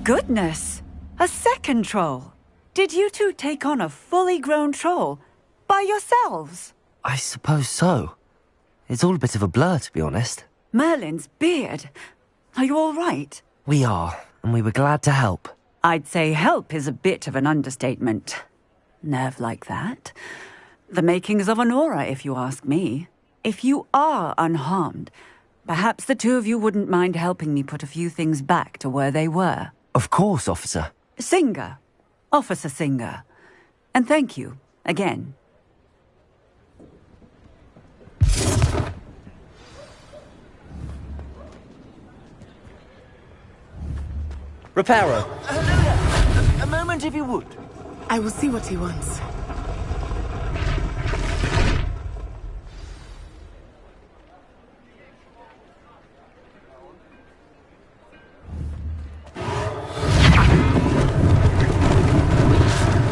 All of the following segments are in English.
Goodness! A second troll! Did you two take on a fully grown troll by yourselves? I suppose so. It's all a bit of a blur, to be honest. Merlin's beard. Are you all right? We are, and we were glad to help. I'd say help is a bit of an understatement. Nerve like that. The makings of an aura, if you ask me. If you are unharmed, perhaps the two of you wouldn't mind helping me put a few things back to where they were. Of course, officer. Singer. Officer Singer. And thank you, again. Reparo. Hello. A moment, if you would. I will see what he wants.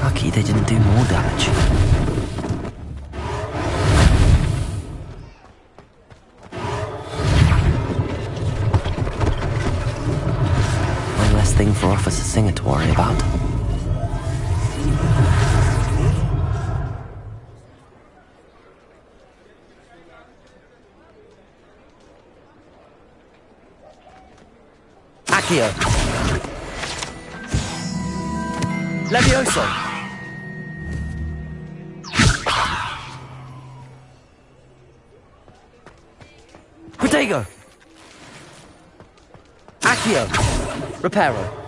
Lucky they didn't do more damage. One less thing for Officer Singer to worry about. Accio. Levioso. Protego. Accio. Reparo.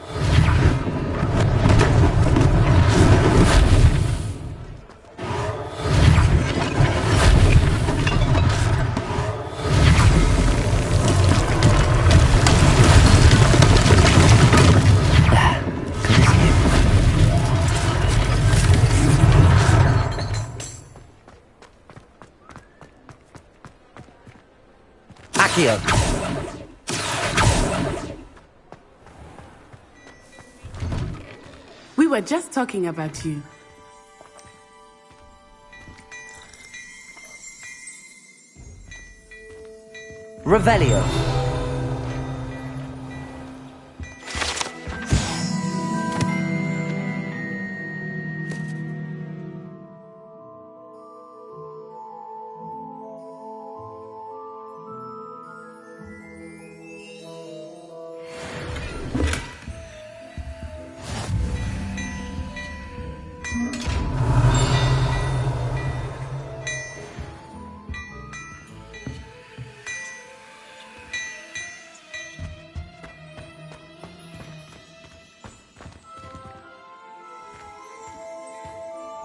Accio. We were just talking about you. Revelio.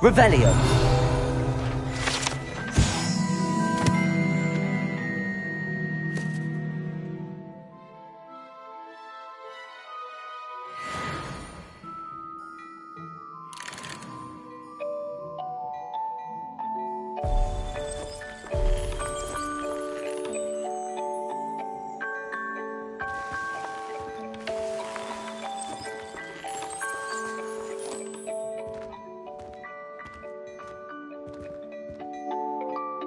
Revelio.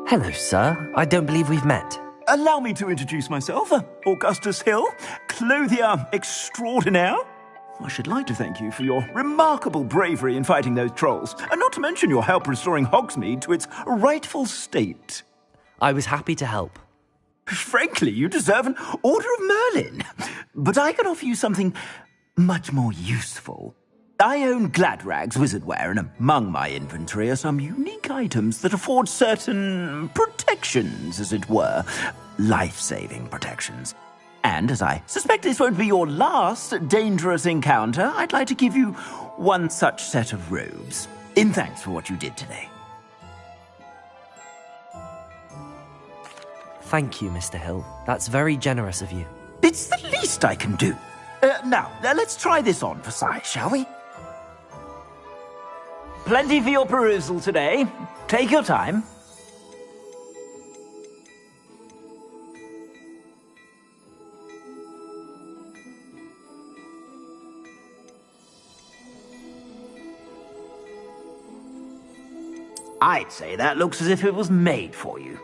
Hello, sir. I don't believe we've met. Allow me to introduce myself. Augustus Hill, clothier extraordinaire. I should like to thank you for your remarkable bravery in fighting those trolls, and not to mention your help restoring Hogsmeade to its rightful state. I was happy to help. Frankly, you deserve an Order of Merlin. But I can offer you something much more useful. I own Gladrag's wizardware, and among my inventory are some unique items that afford certain protections, as it were. Life-saving protections. And as I suspect this won't be your last dangerous encounter, I'd like to give you one such set of robes, in thanks for what you did today. Thank you, Mr. Hill. That's very generous of you. It's the least I can do. Now, let's try this on for size, shall we? Plenty for your perusal today. Take your time. I'd say that looks as if it was made for you.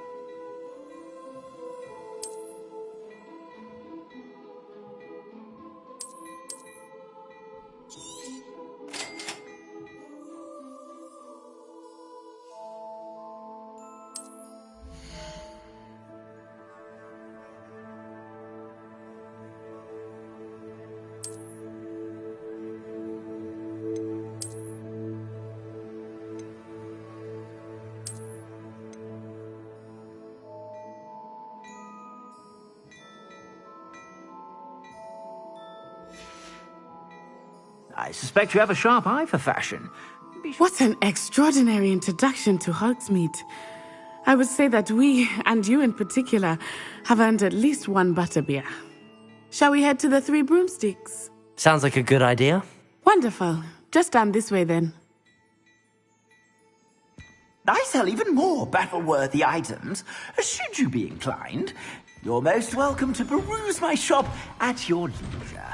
I suspect you have a sharp eye for fashion. What an extraordinary introduction to Hogsmeade. I would say that we, and you in particular, have earned at least one butterbeer. Shall we head to the Three Broomsticks? Sounds like a good idea. Wonderful. Just down this way then. I sell even more battle-worthy items. Should you be inclined, you're most welcome to peruse my shop at your leisure.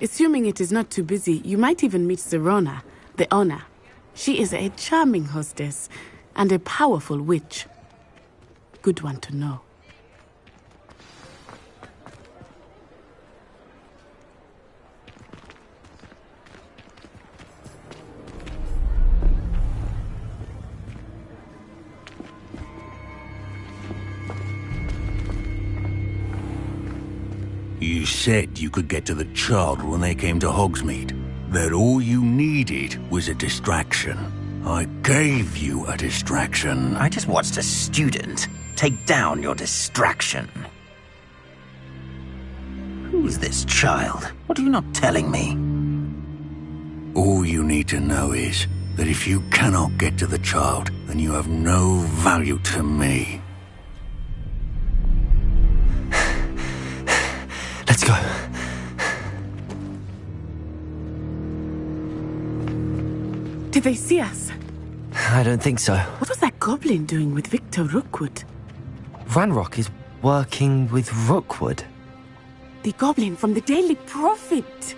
Assuming it is not too busy, you might even meet Sirona, the owner. She is a charming hostess and a powerful witch. Good one to know. You said you could get to the child when they came to Hogsmeade. That all you needed was a distraction. I gave you a distraction. I just watched a student take down your distraction. Who's this child? What are you not telling me? All you need to know is that if you cannot get to the child, then you have no value to me. Let's go. Did they see us? I don't think so. What was that goblin doing with Victor Rookwood? Ranrock is working with Rookwood. The goblin from the Daily Prophet.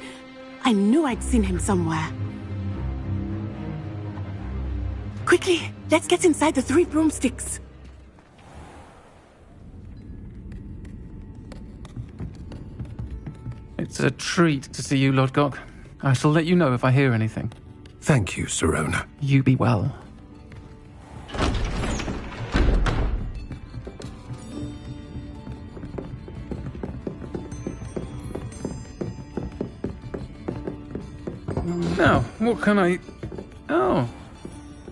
I knew I'd seen him somewhere. Quickly, let's get inside the Three Broomsticks. It's a treat to see you, Lodgok. I shall let you know if I hear anything. Thank you, Sirona. You be well. Now, what can I... Oh,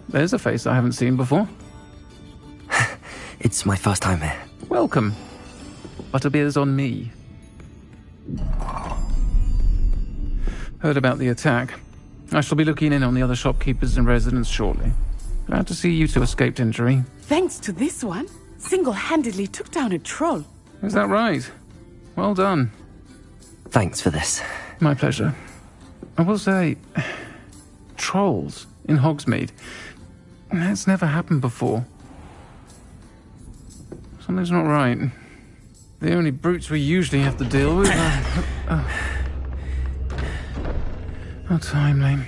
there's a face I haven't seen before. It's my first time here. Welcome. Butterbeer's on me. Heard about the attack. I shall be looking in on the other shopkeepers and residents shortly. Glad to see you two escaped injury. Thanks to this one, single-handedly took down a troll. Is that right? Well done. Thanks for this. My pleasure. I will say, trolls in Hogsmeade. That's never happened before. Something's not right. The only brutes we usually have to deal with are... How timely.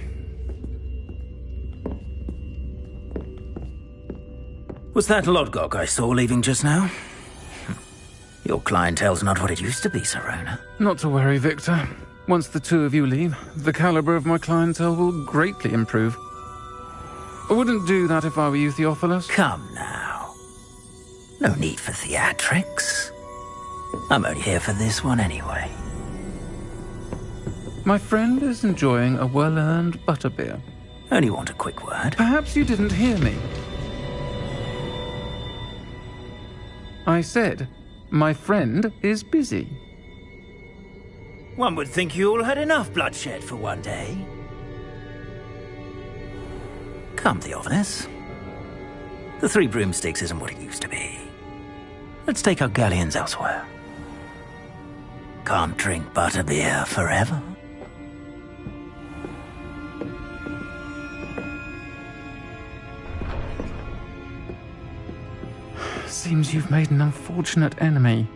Was that Lodgok I saw leaving just now? Your clientele's not what it used to be, Sirona. Not to worry, Victor. Once the two of you leave, the caliber of my clientele will greatly improve. I wouldn't do that if I were you, Theophilus. Come now. No need for theatrics. I'm only here for this one anyway. My friend is enjoying a well-earned butterbeer. Only want a quick word. Perhaps you didn't hear me. I said, my friend is busy. One would think you all had enough bloodshed for one day. Come, Theophilus. The Three Broomsticks isn't what it used to be. Let's take our galleons elsewhere. Can't drink butterbeer forever. Seems you've made an unfortunate enemy.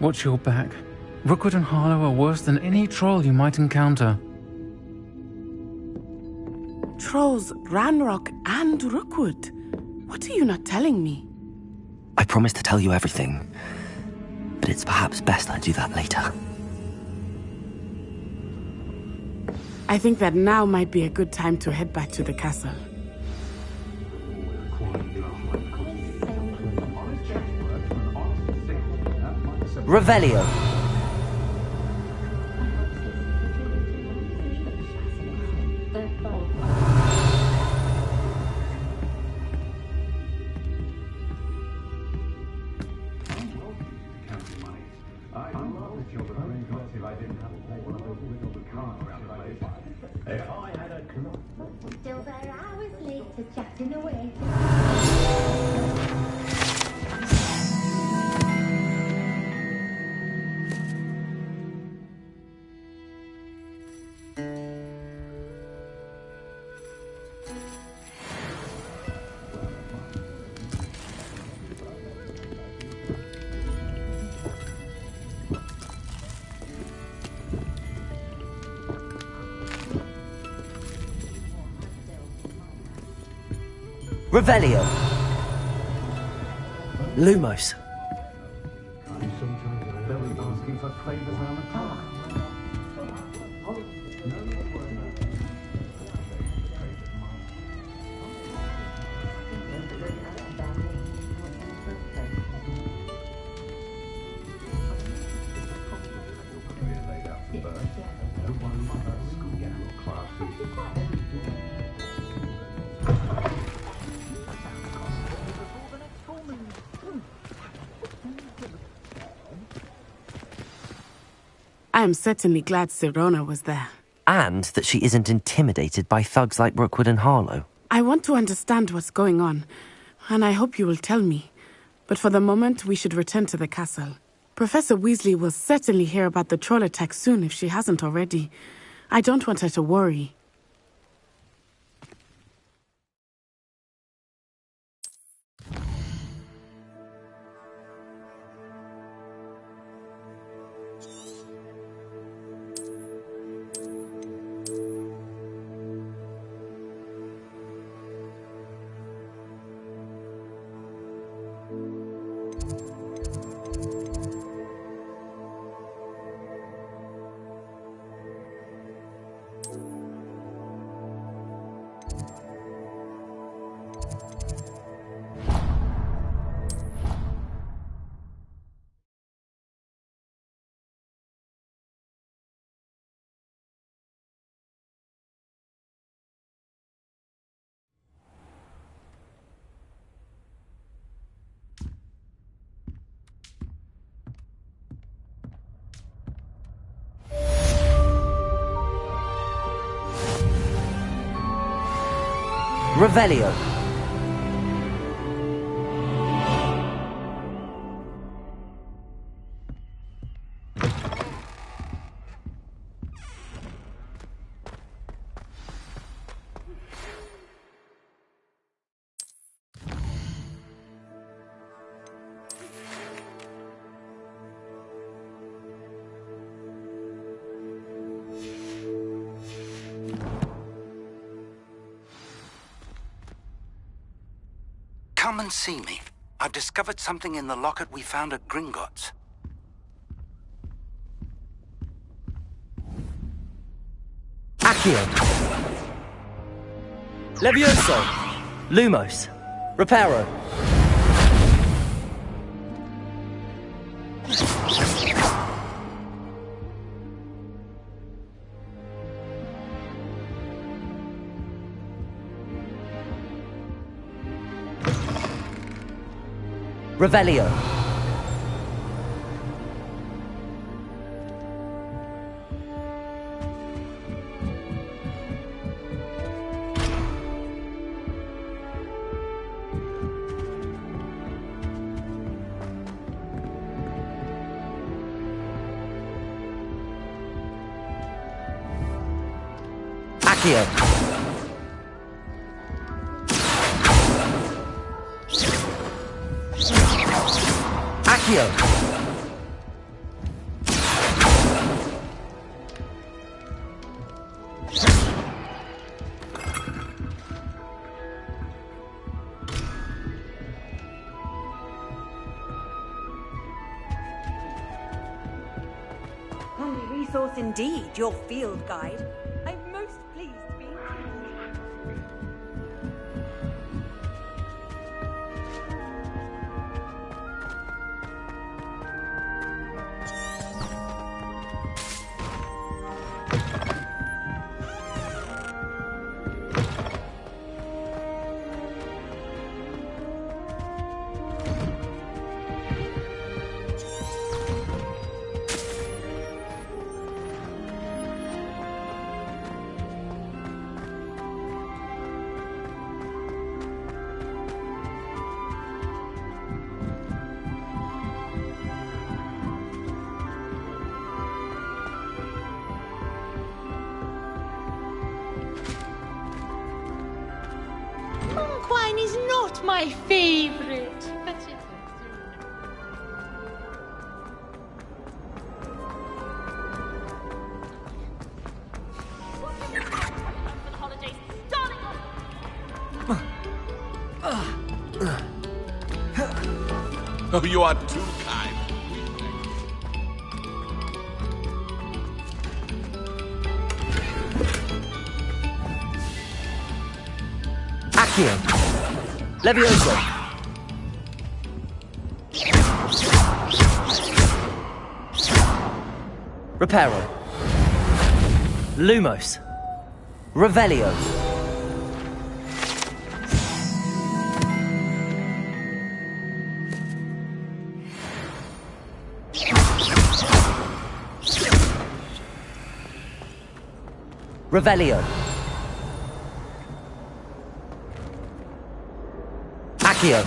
Watch your back. Rookwood and Harlow are worse than any troll you might encounter. Trolls, Ranrock, and Rookwood. What are you not telling me? I promised to tell you everything, but it's perhaps best I do that later. I think that now might be a good time to head back to the castle. Revelio. Still there hours later, chatting away. Revelio. Lumos. I am certainly glad Sirona was there. And that she isn't intimidated by thugs like Rookwood and Harlow. I want to understand what's going on, and I hope you will tell me. But for the moment, we should return to the castle. Professor Weasley will certainly hear about the troll attack soon if she hasn't already. I don't want her to worry. Revelio. Come and see me. I've discovered something in the locket we found at Gringotts. Accio. Levioso. Lumos. Reparo. Revelio. Accio. Accio. Handy resource indeed, your field guide. I'm most pleased to be is not my favorite. But it Oh, you are too kind. Accio. Levioso. Reparo. Lumos. Revelio. Revelio. Accio.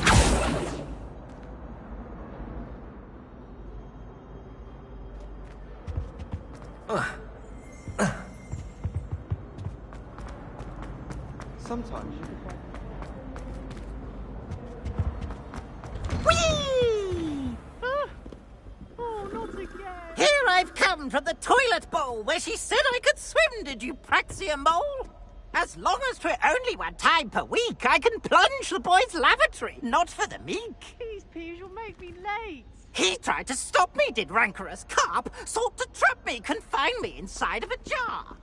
Sometimes you Whee! Oh, not again. Here I've come from the toilet bowl where she said I could swim, did you Praxia mole? As long as 'twere only one time per week, I can plunge the boy's lavatory, not for the meek. Please, Piers, you'll make me late. He tried to stop me, did rancorous carp, sought to trap me, confine me inside of a jar.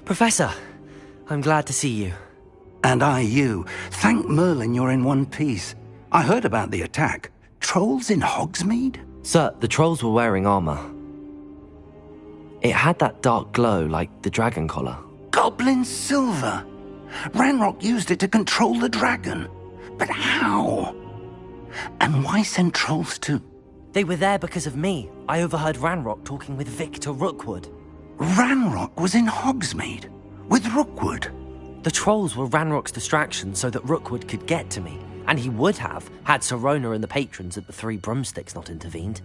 Professor, I'm glad to see you. And I you. Thank Merlin you're in one piece. I heard about the attack. Trolls in Hogsmeade? Sir, the trolls were wearing armor. It had that dark glow like the dragon collar. Goblin silver! Ranrock used it to control the dragon. But how? And why send trolls to... They were there because of me. I overheard Ranrock talking with Victor Rookwood. Ranrock was in Hogsmeade? With Rookwood? The trolls were Ranrock's distraction so that Rookwood could get to me. And he would have, had Sirona and the patrons at the Three Broomsticks not intervened.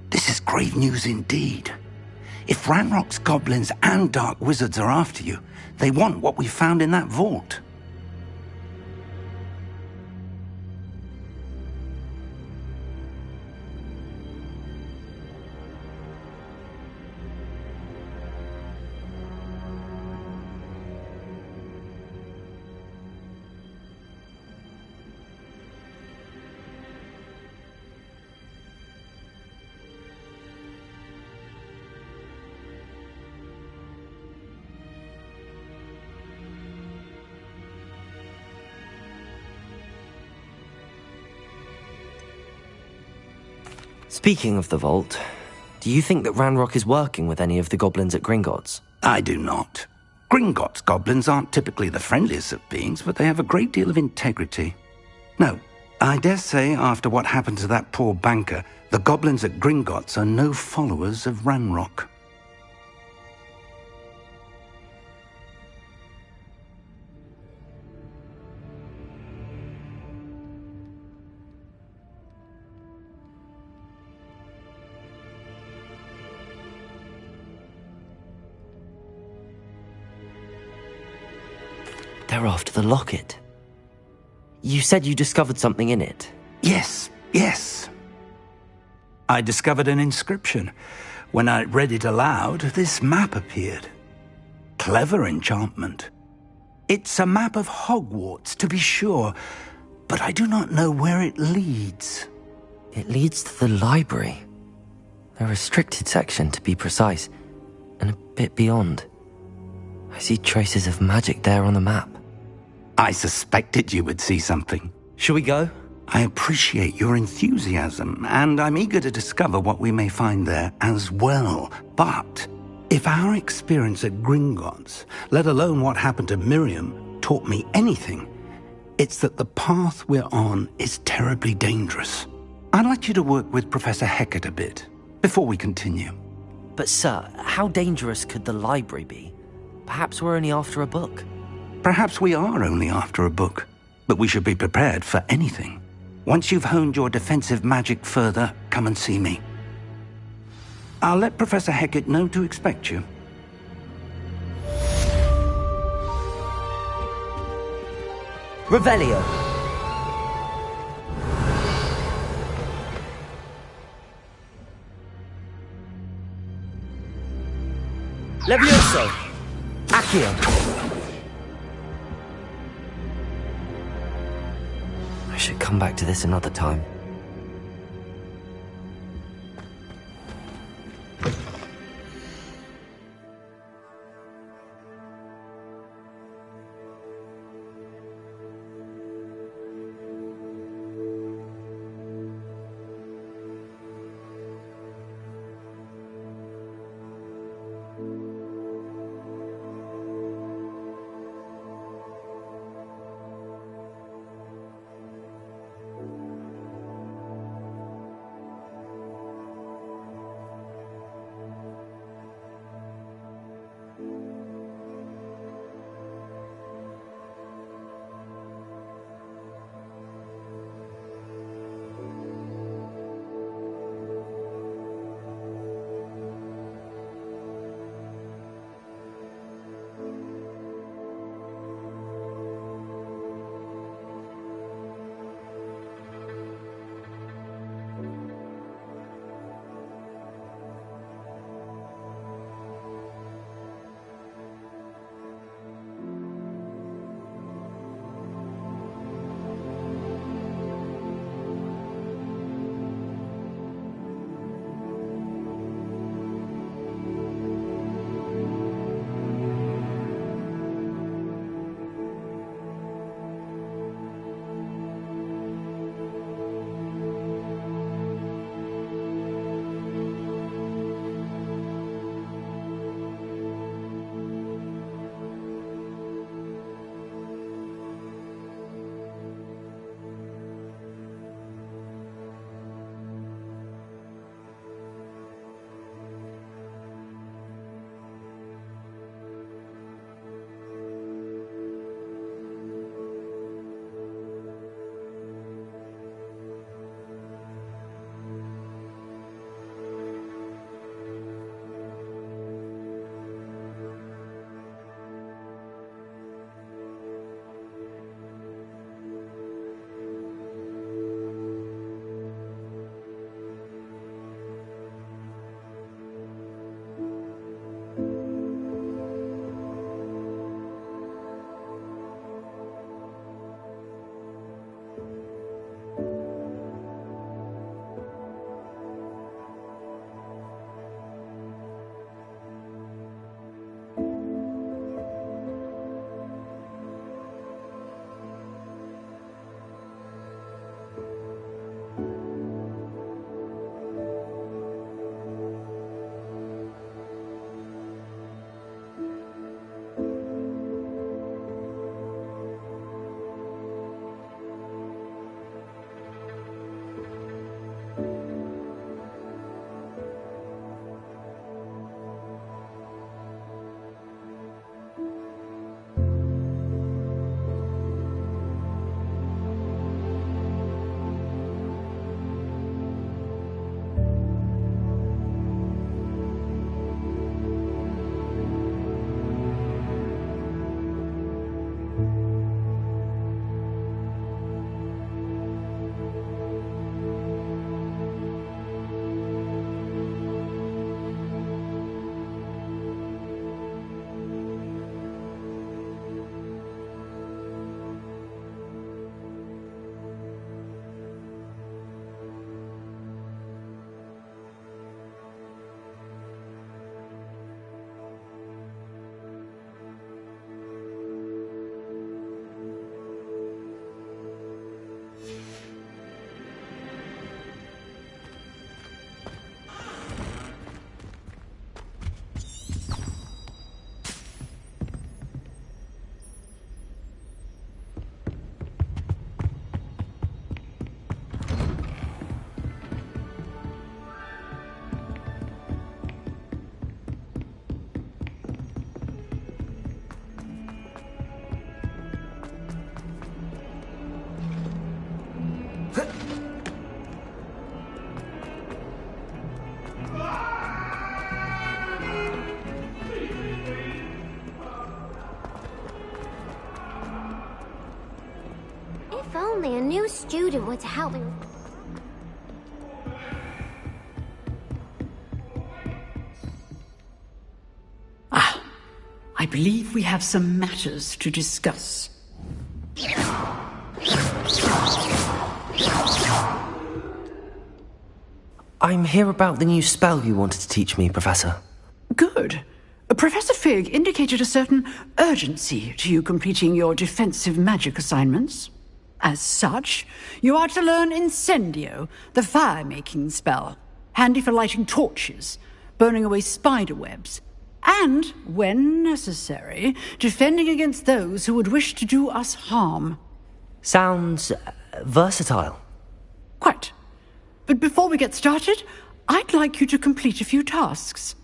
This is grave news indeed. If Ranrock's goblins and dark wizards are after you, they want what we found in that vault. Speaking of the vault, do you think that Ranrock is working with any of the goblins at Gringotts? I do not. Gringotts goblins aren't typically the friendliest of beings, but they have a great deal of integrity. No, I dare say after what happened to that poor banker, the goblins at Gringotts are no followers of Ranrock. They're after the locket. You said you discovered something in it. Yes. I discovered an inscription. When I read it aloud, this map appeared. Clever enchantment. It's a map of Hogwarts, to be sure, but I do not know where it leads. It leads to the library. A restricted section, to be precise, and a bit beyond. I see traces of magic there on the map. I suspected you would see something. Shall we go? I appreciate your enthusiasm, and I'm eager to discover what we may find there as well. But if our experience at Gringotts, let alone what happened to Miriam, taught me anything, it's that the path we're on is terribly dangerous. I'd like you to work with Professor Hecat a bit before we continue. But sir, how dangerous could the library be? Perhaps we're only after a book. Perhaps we are only after a book, but we should be prepared for anything. Once you've honed your defensive magic further, come and see me. I'll let Professor Hecat know to expect you. Revelio. Levioso. Accio. I should come back to this another time. only a new student were to help me. I believe we have some matters to discuss. I'm here about the new spell you wanted to teach me, Professor. Good. Professor Fig indicated a certain urgency to you completing your defensive magic assignments. As such, you are to learn Incendio, the fire-making spell, handy for lighting torches, burning away spider webs, and, when necessary, defending against those who would wish to do us harm. Sounds versatile. Quite. But before we get started, I'd like you to complete a few tasks.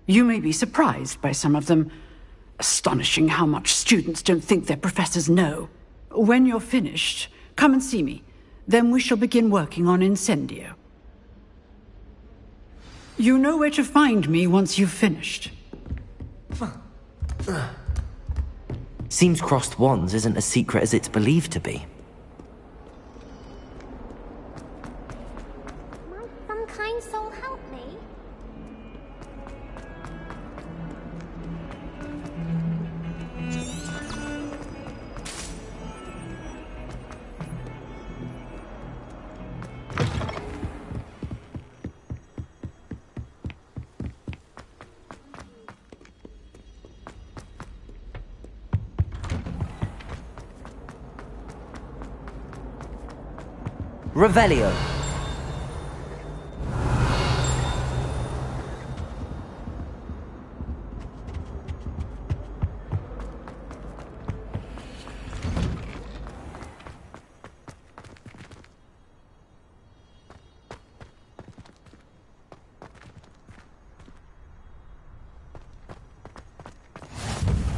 You may be surprised by some of them. Astonishing how much students don't think their professors know. When you're finished, come and see me. Then we shall begin working on Incendio. You know where to find me once you've finished. Seems crossed wands isn't as secret as it's believed to be. Might some kind soul help me? Revelio.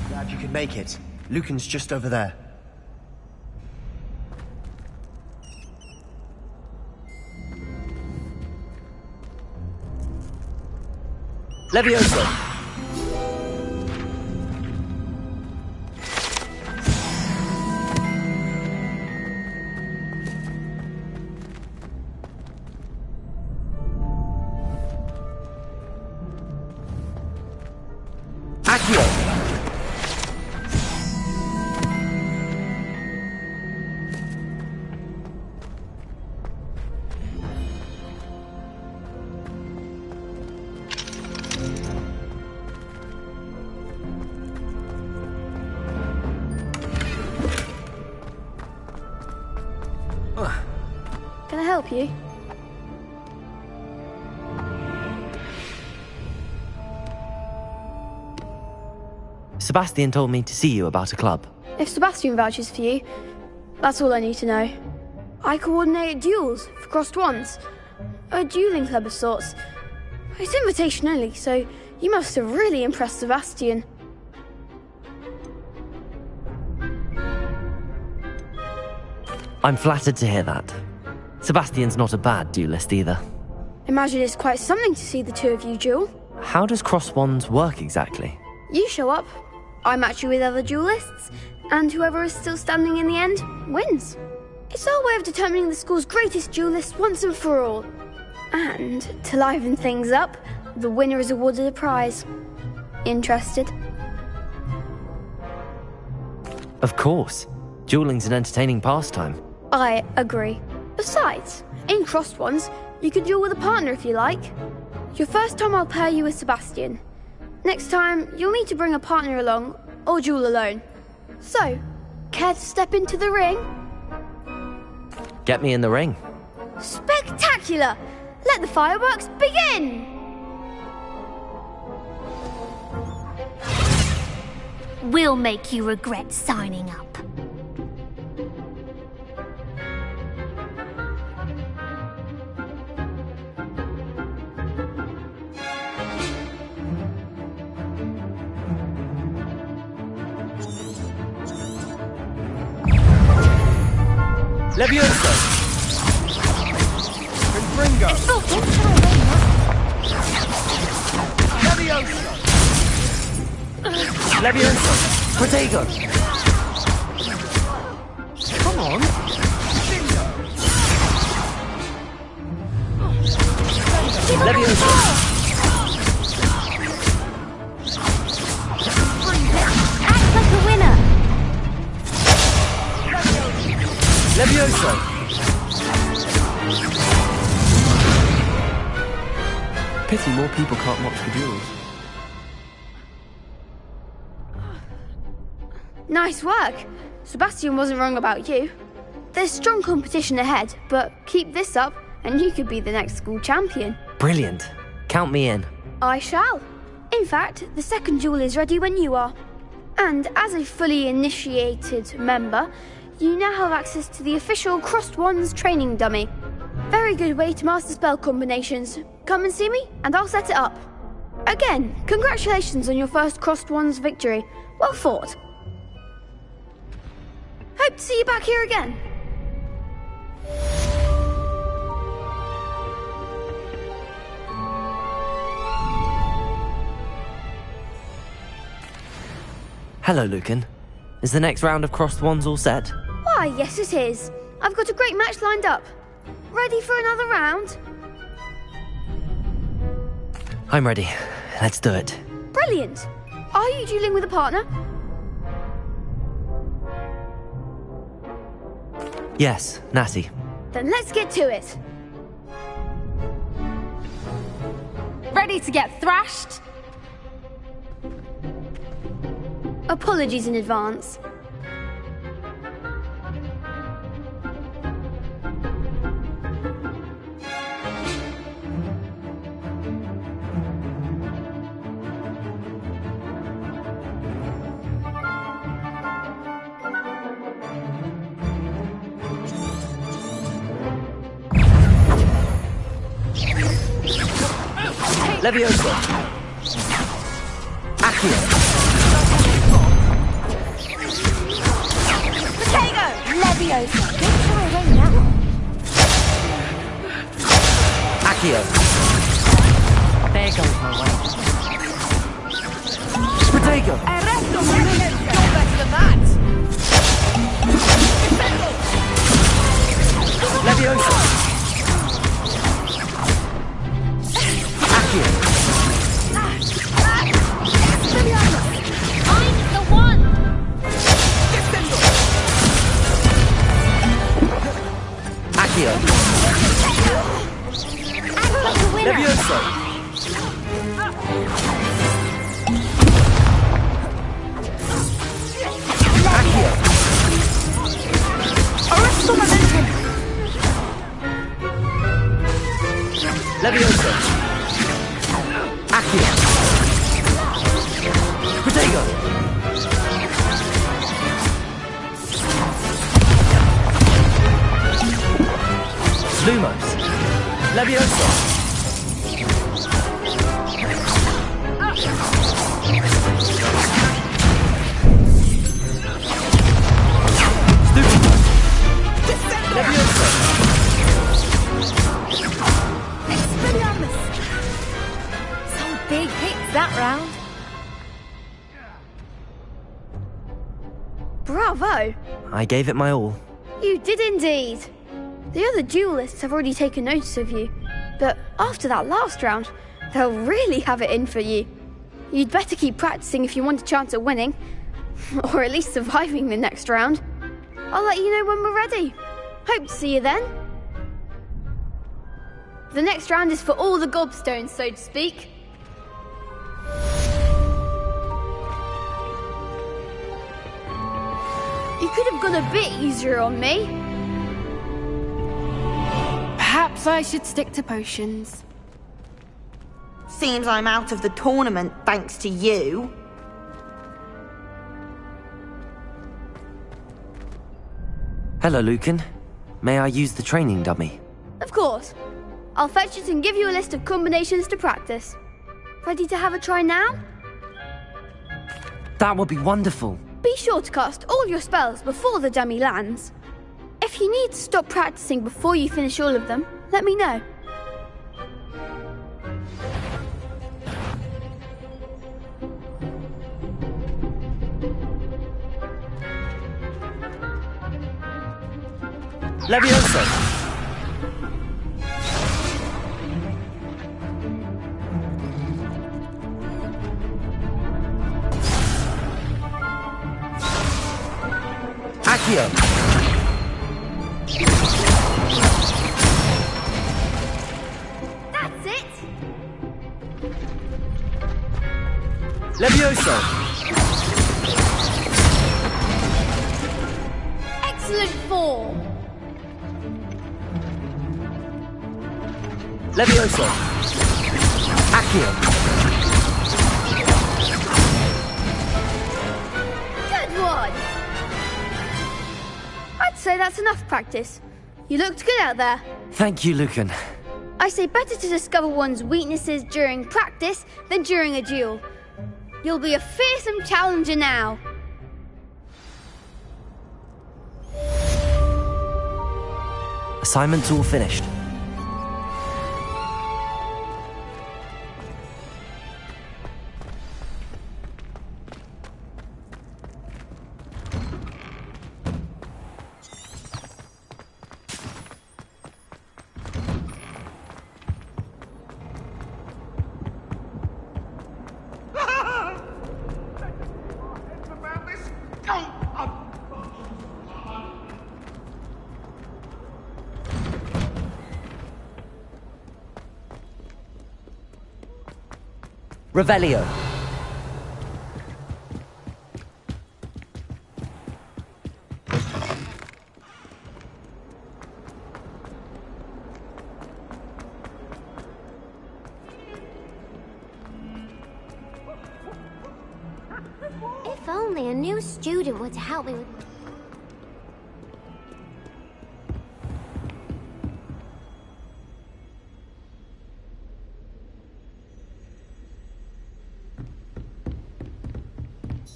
Glad you could make it. Lucan's just over there. Levioso! Accio! Can I help you? Sebastian told me to see you about a club. If Sebastian vouches for you, that's all I need to know. I coordinate duels for crossed wands. A dueling club of sorts. It's invitation only, so you must have really impressed Sebastian. I'm flattered to hear that. Sebastian's not a bad duelist either. Imagine it's quite something to see the two of you duel. How does cross wands work exactly? You show up, I match you with other duelists, and whoever is still standing in the end wins. It's our way of determining the school's greatest duelist once and for all. And to liven things up, the winner is awarded a prize. Interested? Of course. Dueling's an entertaining pastime. I agree. Besides, in crossed ones, you could duel with a partner if you like. Your first time I'll pair you with Sebastian. Next time, you'll need to bring a partner along, or duel alone. So, care to step into the ring? Get me in the ring. Spectacular! Let the fireworks begin! We'll make you regret signing up. Levioso! Confringo! Levioso! Levioso! Protego! Come on! Leviosa! Act like a winner! Leviosa! Pity more people can't watch the duels. Nice work. Sebastian wasn't wrong about you. There's strong competition ahead, but keep this up and you could be the next school champion. Brilliant. Count me in. I shall. In fact, the second duel is ready when you are. And as a fully initiated member, you now have access to the official Crossed Wands training dummy. Very good way to master spell combinations. Come and see me, and I'll set it up. Again, congratulations on your first Crossed Wands victory. Well fought. Hope to see you back here again. Hello, Lucan. Is the next round of Crossed Wands all set? Why, yes it is. I've got a great match lined up. Ready for another round? I'm ready. Let's do it. Brilliant. Are you dueling with a partner? Yes, Natty. Then let's get to it. Ready to get thrashed? Apologies in advance. Leviosa! Accio! Potato! Leviosa! Get far away now! Accio! There goes my way. Protego! Arresto! You're better than that! Leviosa! Accio! I'm the one! Accio! Act like a winner! Leviosa! Accio! Arresto momentum! Leviosa! Accio! Protego! Lumos! Leviosa! Stupido! Leviosa! Expelliarmus! Some big hits that round. Bravo! I gave it my all. You did indeed. The other duelists have already taken notice of you, but after that last round, they'll really have it in for you. You'd better keep practicing if you want a chance at winning, or at least surviving the next round. I'll let you know when we're ready. Hope to see you then. The next round is for all the gobstones, so to speak. You could have gone a bit easier on me. Perhaps I should stick to potions. Seems I'm out of the tournament thanks to you. Hello, Lucan. May I use the training dummy? Of course. I'll fetch it and give you a list of combinations to practice. Ready to have a try now? That would be wonderful. Be sure to cast all your spells before the dummy lands. If you need to stop practicing before you finish all of them, let me know. Leviosa! Accio! That's it! Levioso! Excellent form! Levioso! Accio! Good one! I'd say that's enough practice. You looked good out there. Thank you, Lucan. I say better to discover one's weaknesses during practice than during a duel. You'll be a fearsome challenger now. Assignment's all finished. Revelio. If only a new student were to help me with...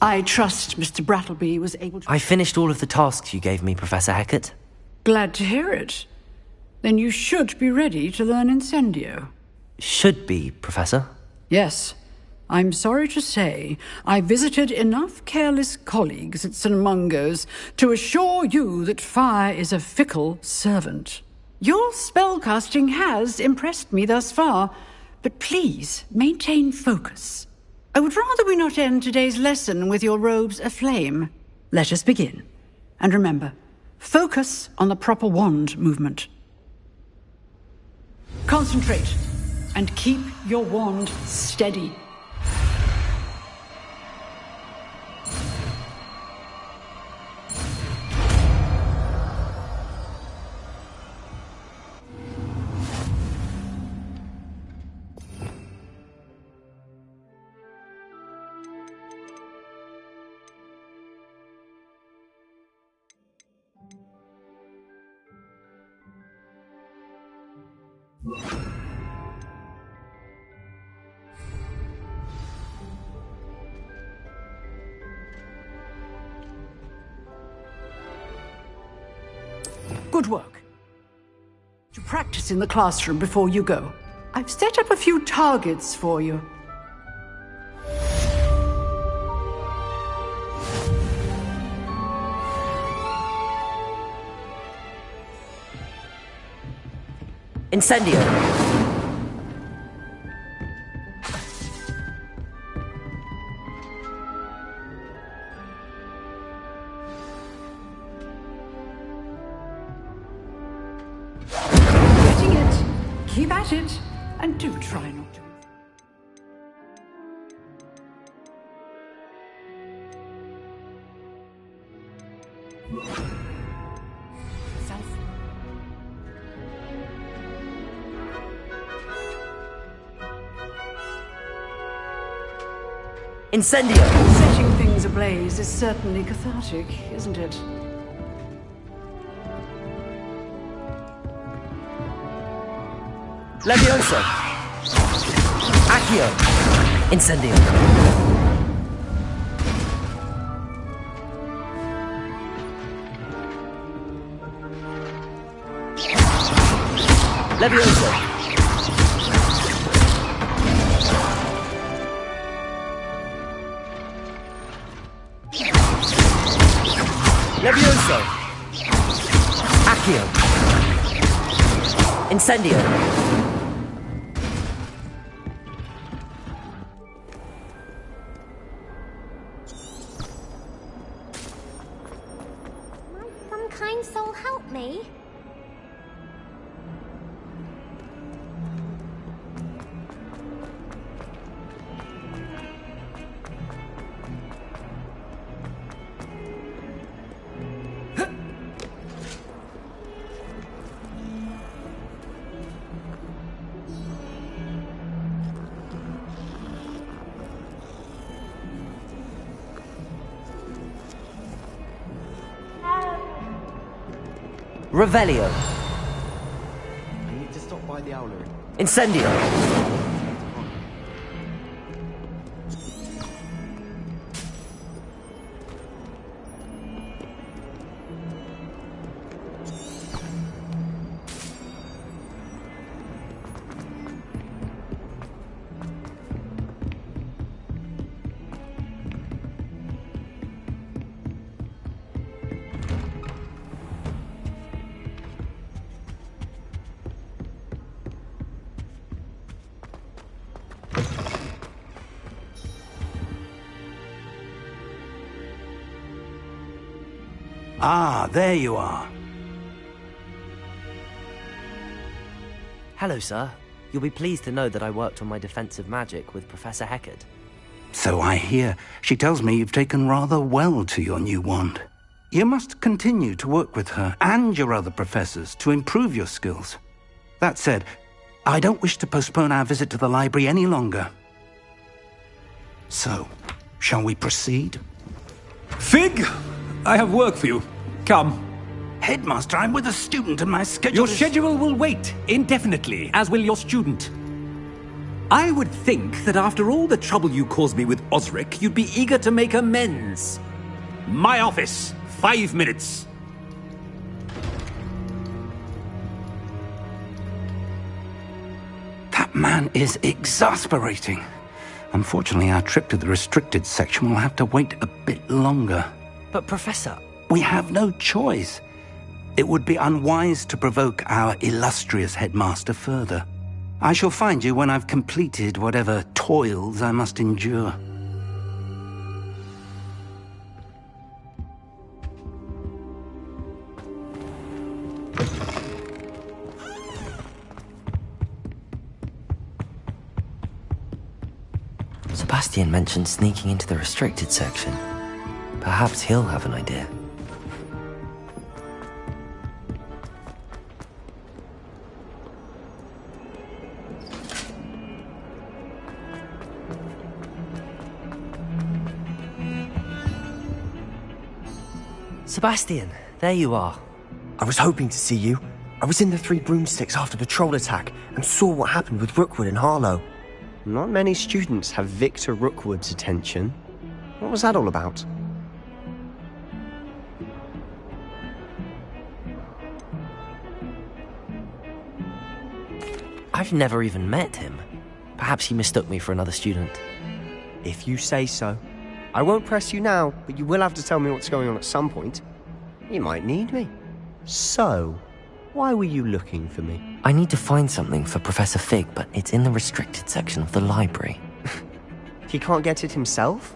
I trust Mr. Brattleby was able to... I finished all of the tasks you gave me, Professor Hecat. Glad to hear it. Then you should be ready to learn Incendio. Should be, Professor. Yes. I'm sorry to say I visited enough careless colleagues at St. Mungo's to assure you that fire is a fickle servant. Your spellcasting has impressed me thus far, but please maintain focus. I would rather we not end today's lesson with your robes aflame. Let us begin. And remember, focus on the proper wand movement. Concentrate and keep your wand steady. Good work. To practice in the classroom before you go. I've set up a few targets for you. Incendio. Getting it. Keep at it. And do try not to. Incendio! Setting things ablaze is certainly cathartic, isn't it? Levioso! Accio! Incendio! Levioso! Levioso! Accio! Incendio! Revelio. I need to stop by the owlery. Incendio. Ah, there you are. Hello, sir. You'll be pleased to know that I worked on my defensive magic with Professor Heckard. So I hear. She tells me you've taken rather well to your new wand. You must continue to work with her and your other professors to improve your skills. That said, I don't wish to postpone our visit to the library any longer. So, shall we proceed? Fig, I have work for you. Come. Headmaster, I'm with a student and my schedule Your schedule will wait indefinitely, as will your student. I would think that after all the trouble you caused me with Osric, you'd be eager to make amends. My office, 5 minutes. That man is exasperating. Unfortunately, our trip to the restricted section will have to wait a bit longer. But, Professor... We have no choice. It would be unwise to provoke our illustrious headmaster further. I shall find you when I've completed whatever toils I must endure. Sebastian mentioned sneaking into the restricted section. Perhaps he'll have an idea. Sebastian, there you are. I was hoping to see you. I was in the Three Broomsticks after the troll attack and saw what happened with Rookwood and Harlow. Not many students have Victor Rookwood's attention. What was that all about? I've never even met him. Perhaps he mistook me for another student. If you say so. I won't press you now, but you will have to tell me what's going on at some point. You might need me. So, why were you looking for me? I need to find something for Professor Fig, but it's in the restricted section of the library. He can't get it himself?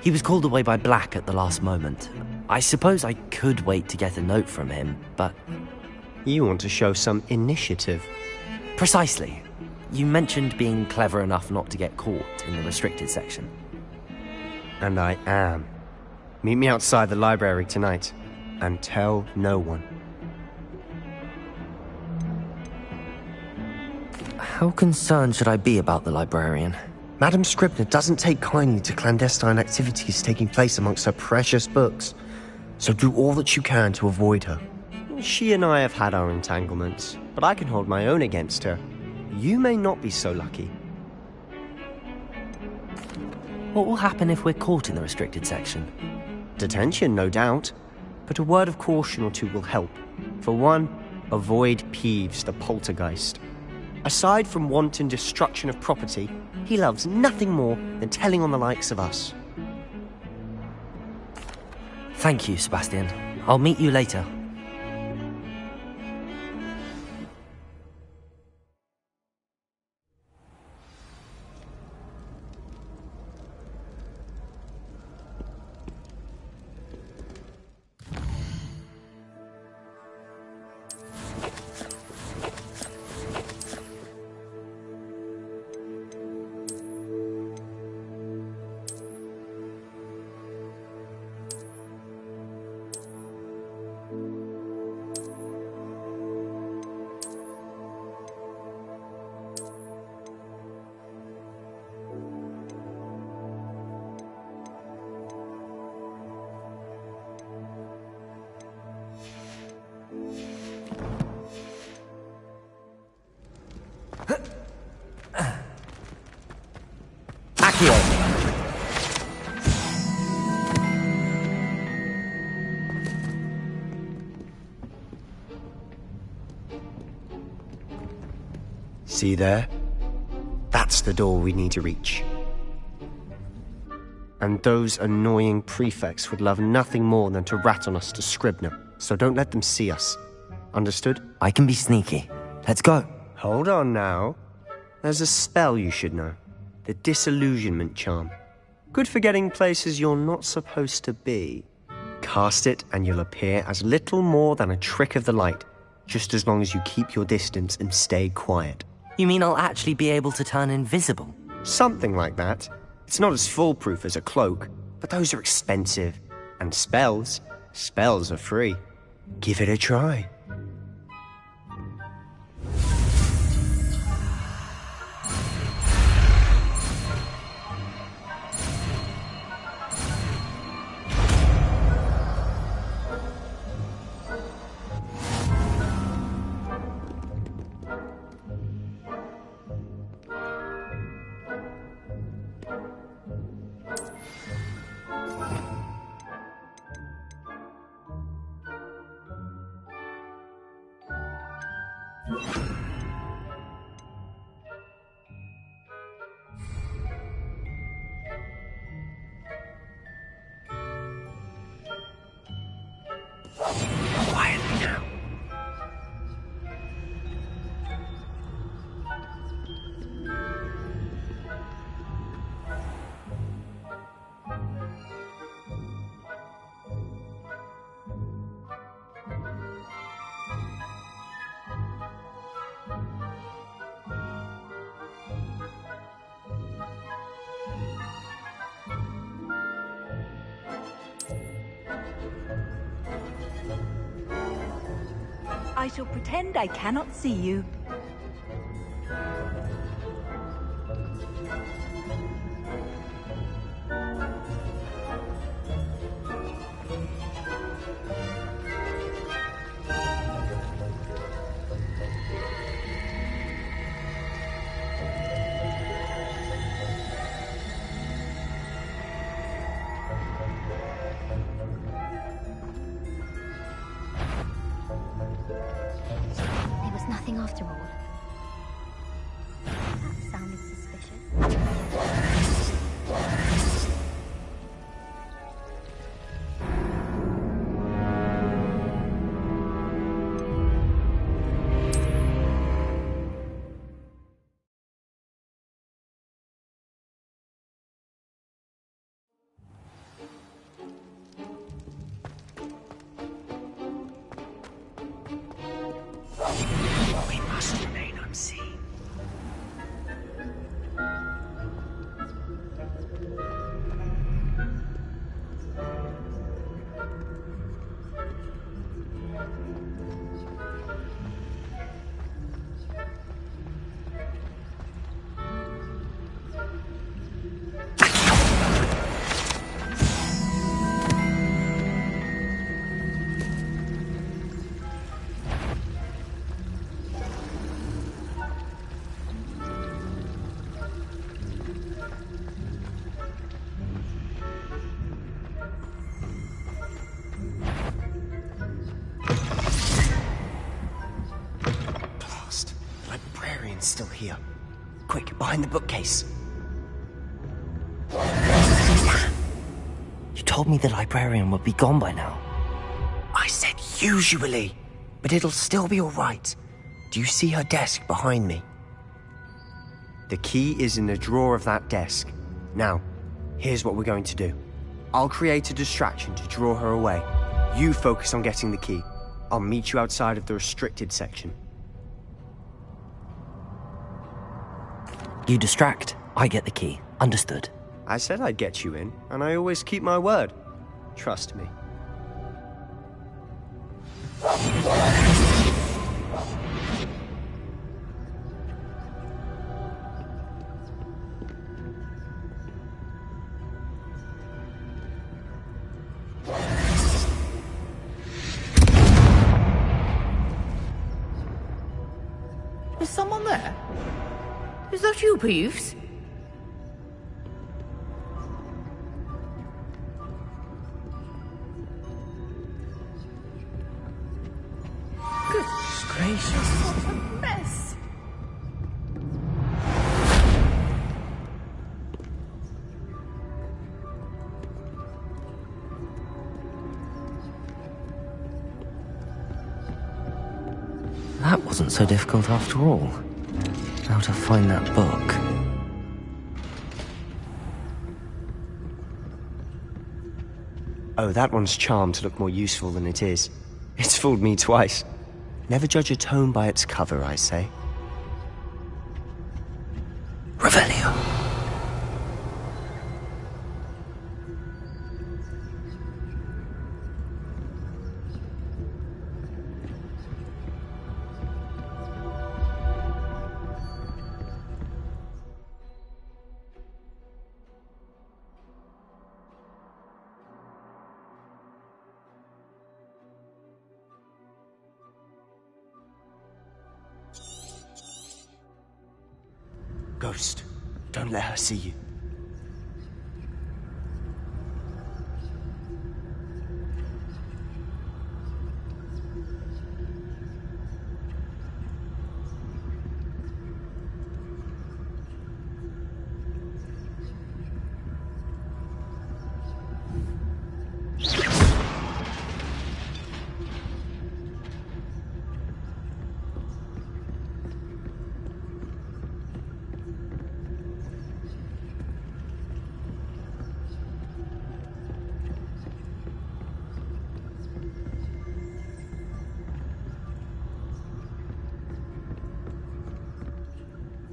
He was called away by Black at the last moment. I suppose I could wait to get a note from him, but... You want to show some initiative. Precisely. You mentioned being clever enough not to get caught in the restricted section. And I am. Meet me outside the library tonight, and tell no one. How concerned should I be about the librarian? Madame Scribner doesn't take kindly to clandestine activities taking place amongst her precious books, so do all that you can to avoid her. She and I have had our entanglements, but I can hold my own against her. You may not be so lucky. What will happen if we're caught in the restricted section? Detention, no doubt. But a word of caution or two will help. For one, avoid Peeves, the poltergeist. Aside from wanton destruction of property, he loves nothing more than telling on the likes of us. Thank you, Sebastian. I'll meet you later. Accio! See there? That's the door we need to reach. And those annoying prefects would love nothing more than to rat on us to Scribner, so don't let them see us. Understood? I can be sneaky. Let's go. Hold on now. There's a spell you should know. The Disillusionment Charm. Good for getting places you're not supposed to be. Cast it and you'll appear as little more than a trick of the light, just as long as you keep your distance and stay quiet. You mean I'll actually be able to turn invisible? Something like that. It's not as foolproof as a cloak, but those are expensive. And spells are free. Give it a try. Quietly now. I shall pretend I cannot see you. Nothing after all. That sounded suspicious. Still here. Quick, behind the bookcase. You told me the librarian would be gone by now. I said usually, but it'll still be all right. Do you see her desk behind me? The key is in the drawer of that desk. Now, here's what we're going to do. I'll create a distraction to draw her away. You focus on getting the key. I'll meet you outside of the restricted section. You distract, I get the key. Understood. I said I'd get you in, and I always keep my word. Trust me. Is someone there? Is that you, Peeves? wasn't so difficult after all. How to find that book? Oh, that one's charmed to look more useful than it is. It's fooled me twice. Never judge a tome by its cover, I say. Revelio. Ghost, don't let her see you.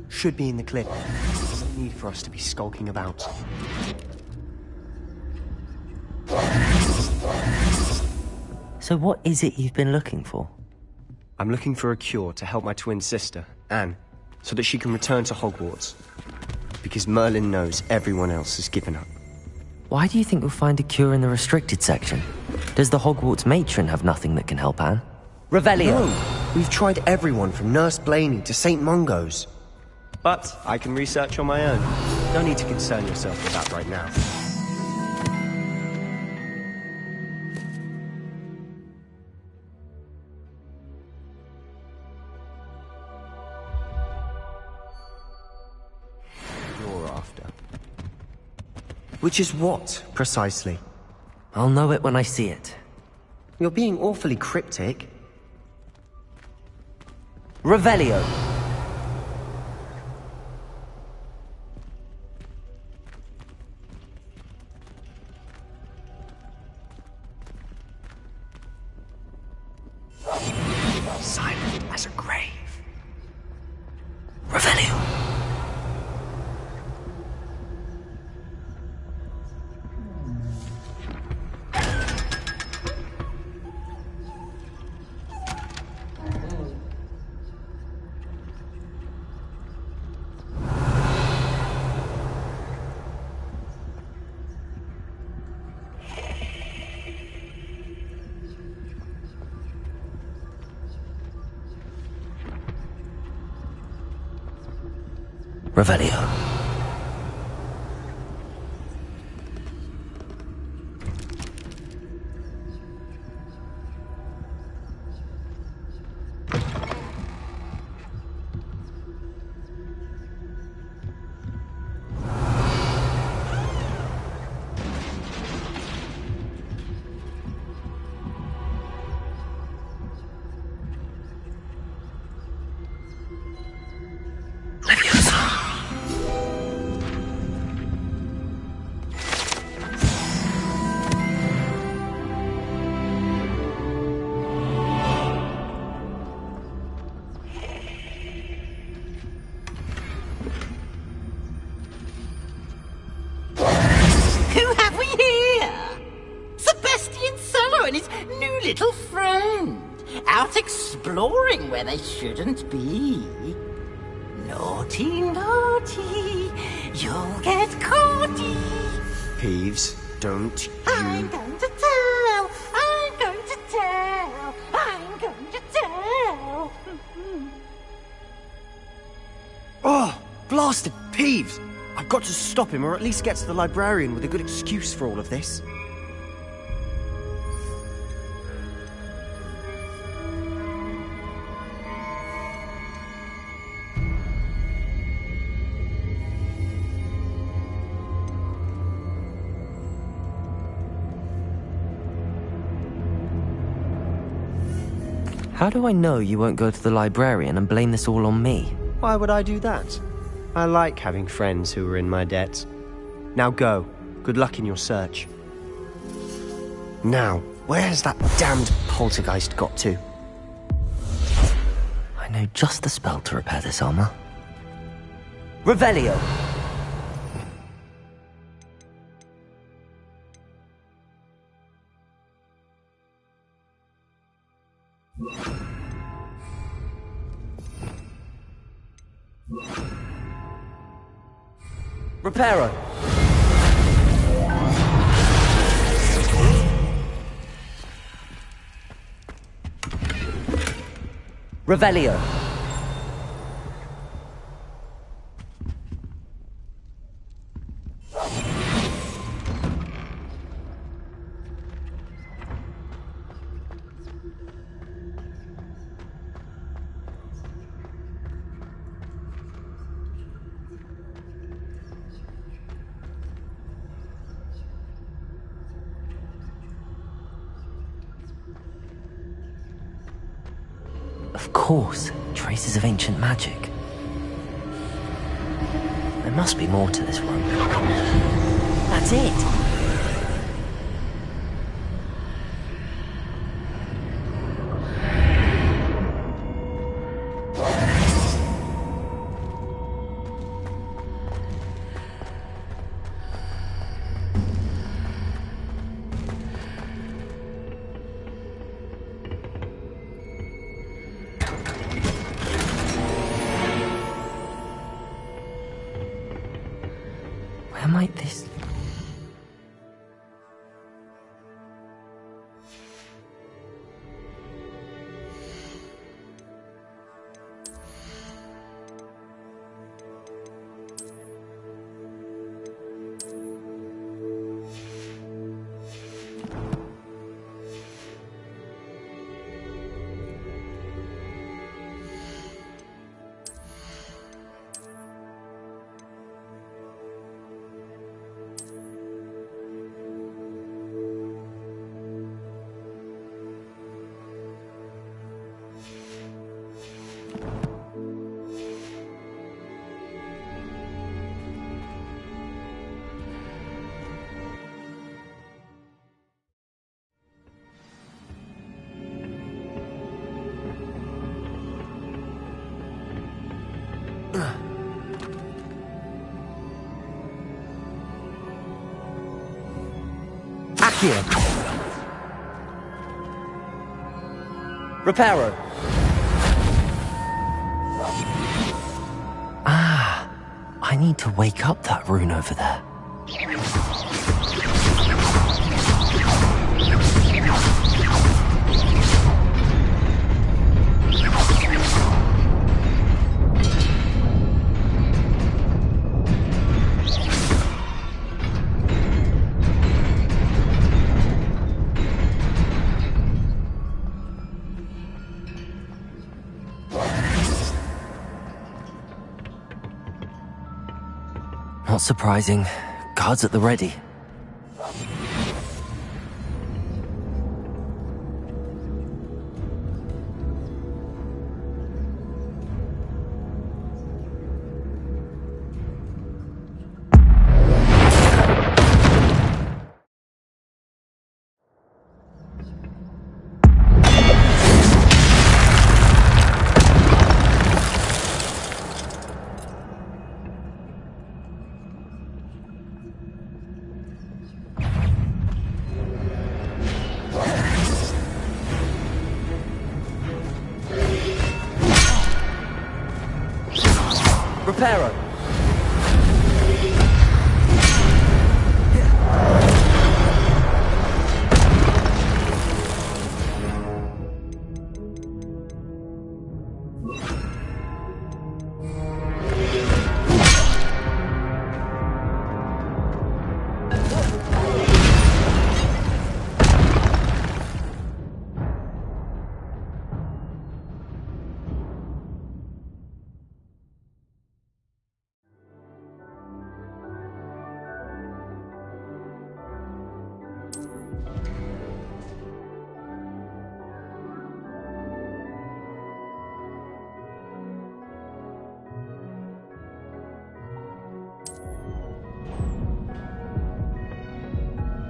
Should be in the clip. There's no need for us to be skulking about. So what is it you've been looking for? I'm looking for a cure to help my twin sister, Anne, so that she can return to Hogwarts. Because Merlin knows everyone else has given up. Why do you think we'll find a cure in the restricted section? Does the Hogwarts matron have nothing that can help Anne? Revelio! No, we've tried everyone from Nurse Blaney to St. Mungo's. But I can research on my own. No need to concern yourself with that right now. You're after. Which is what, precisely? I'll know it when I see it. You're being awfully cryptic. Revelio! Silent as a grave. Revelio. Revelio. Who have we here? Sebastian Sallow and his new little friend. Out exploring where they shouldn't be. Naughty, naughty, you'll get caughty. Peeves, don't you... I'm going to tell, I'm going to tell, I'm going to tell. Oh, blasted Peeves! I've got to stop him, or at least get to the librarian with a good excuse for all of this. How do I know you won't go to the librarian and blame this all on me? Why would I do that? I like having friends who are in my debt. Now go. Good luck in your search. Now, where's that damned poltergeist got to? I know just the spell to repair this armor. Revelio! Reparo! Revelio! Of course, traces of ancient magic. There must be more to this room. That's it! Where might this... Accio! Reparo! Ah, I need to wake up that rune over there. Not surprising. Guards at the ready. Reparo!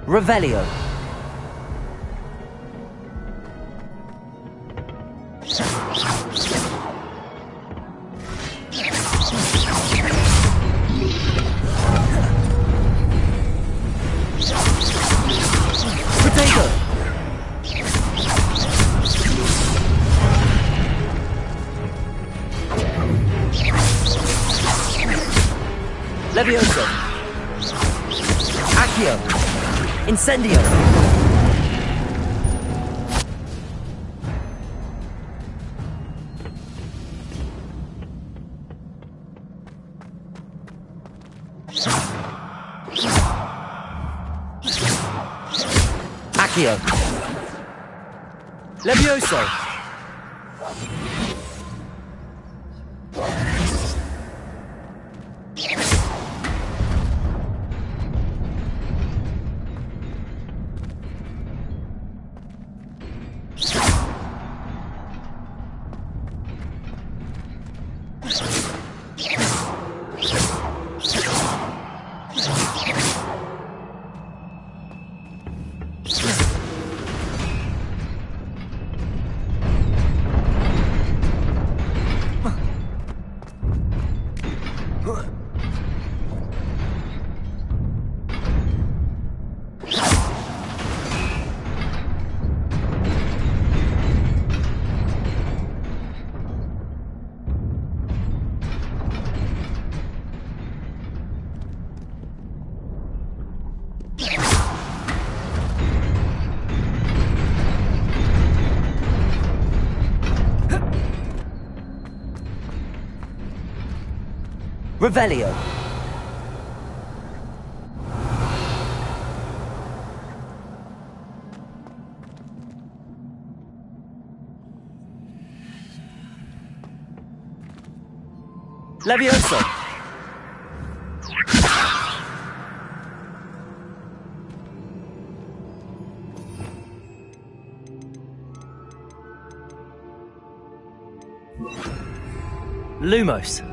Revelio. Potato. Levioso. Accio. Incendio. Accio. Levioso. Revelio. Levioso. Lumos.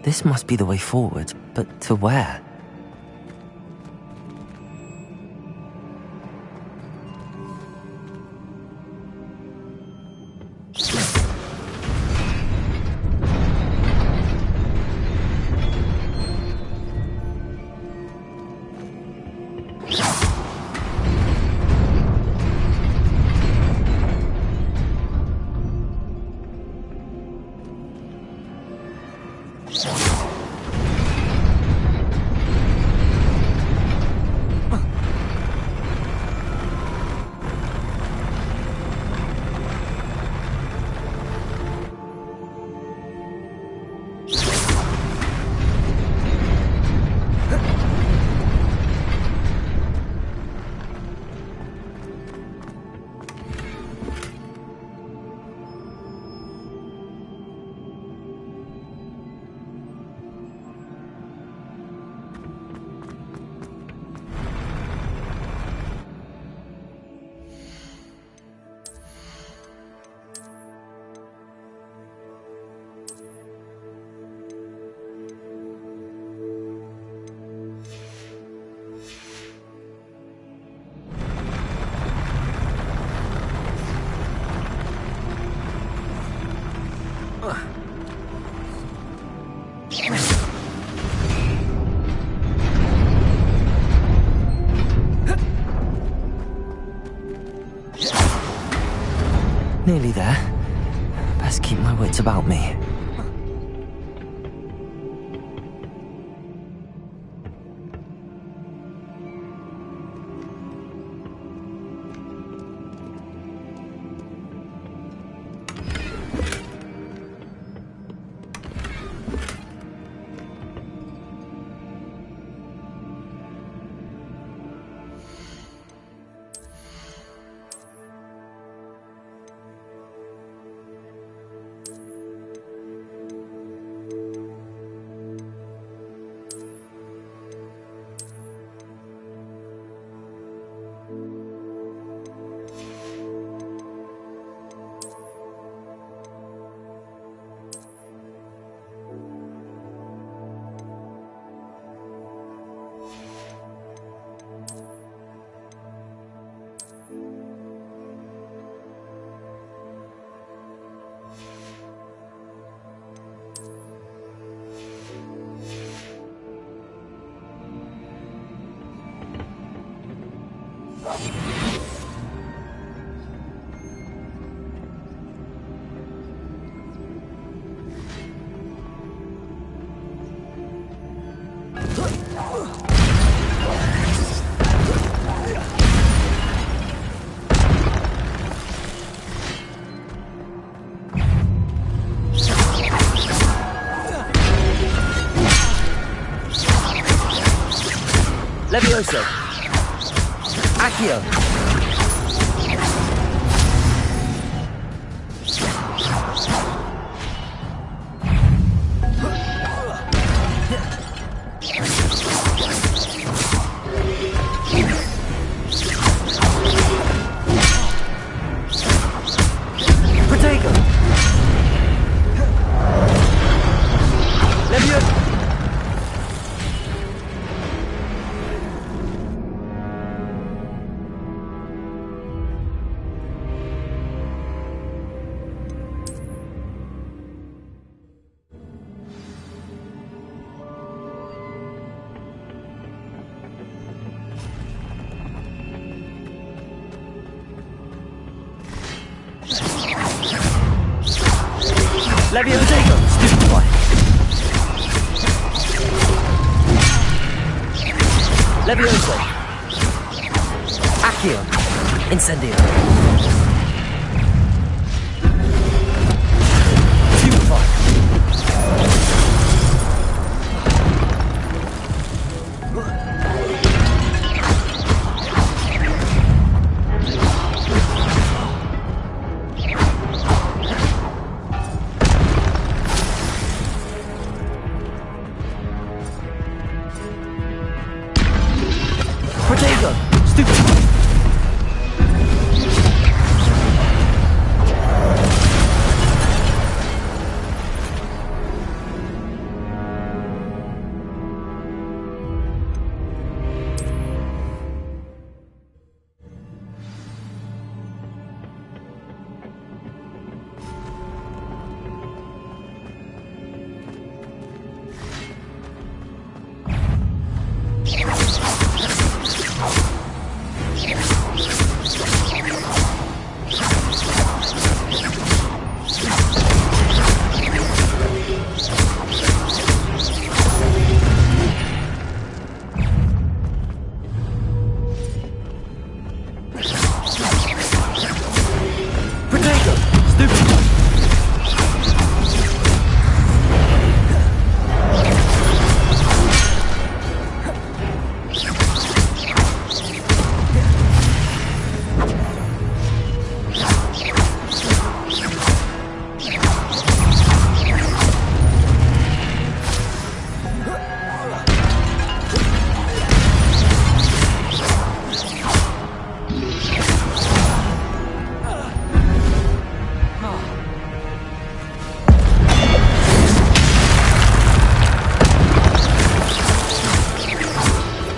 This must be the way forward, but to where? Nearly there. Best keep my wits about me. Levioso! Accio! Protego! Levioso! Levioso! Stupid boy! Levioso! Accio! Incendio! Stupefy! Protego! Stupefy!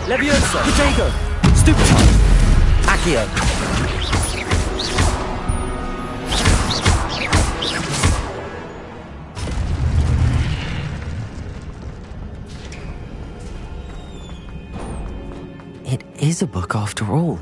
Leviosa! Protego! Stupefy! Accio! is a book after all.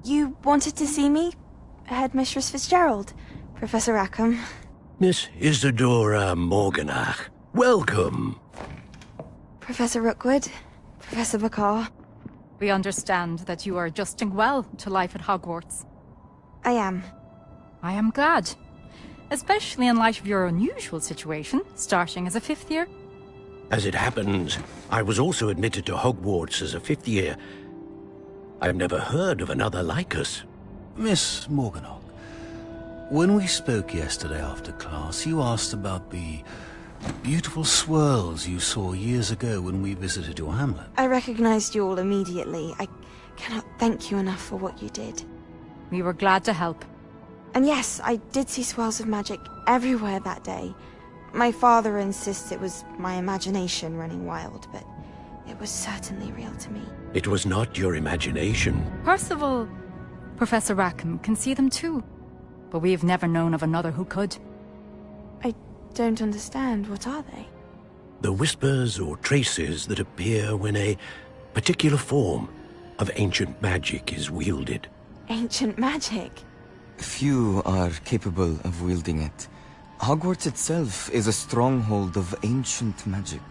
You wanted to see me? Headmistress Fitzgerald? Professor Rackham? Miss Isadora Morganach, welcome. Professor Rookwood? Professor Bakar? We understand that you are adjusting well to life at Hogwarts. I am. I am glad. Especially in light of your unusual situation, starting as a 5th year. As it happens, I was also admitted to Hogwarts as a 5th year. I've never heard of another like us. Miss Morganach, when we spoke yesterday after class, you asked about the beautiful swirls you saw years ago when we visited your hamlet. I recognized you all immediately. I cannot thank you enough for what you did. We were glad to help. And yes, I did see swirls of magic everywhere that day. My father insists it was my imagination running wild, but it was certainly real to me. It was not your imagination. Percival, Professor Rackham can see them too. But we have never known of another who could. I don't understand. What are they? The whispers or traces that appear when a particular form of ancient magic is wielded. Ancient magic? Few are capable of wielding it. Hogwarts itself is a stronghold of ancient magic.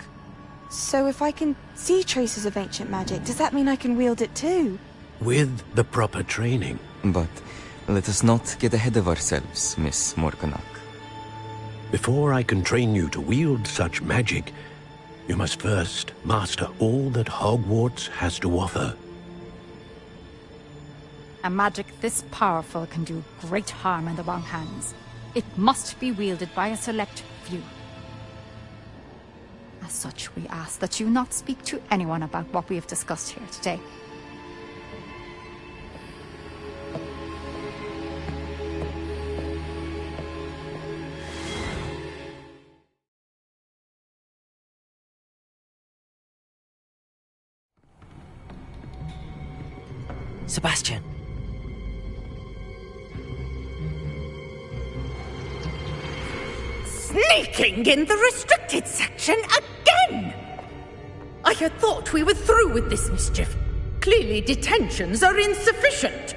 So if I can see traces of ancient magic, does that mean I can wield it too? With the proper training. But let us not get ahead of ourselves, Miss Morganach. Before I can train you to wield such magic, you must first master all that Hogwarts has to offer. A magic this powerful can do great harm in the wrong hands. It must be wielded by a select few. As such, we ask that you not speak to anyone about what we have discussed here today. Sebastian. Sneaking in the restricted section again! I had thought we were through with this mischief. Clearly detentions are insufficient.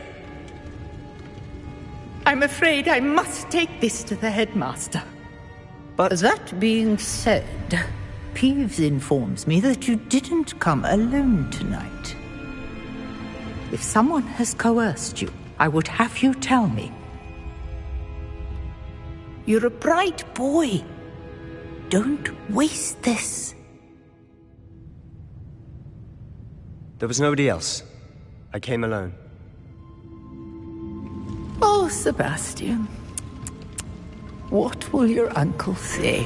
I'm afraid I must take this to the headmaster. But that being said, Peeves informs me that you didn't come alone tonight. If someone has coerced you, I would have you tell me. You're a bright boy. Don't waste this. There was nobody else. I came alone. Oh, Sebastian. What will your uncle say?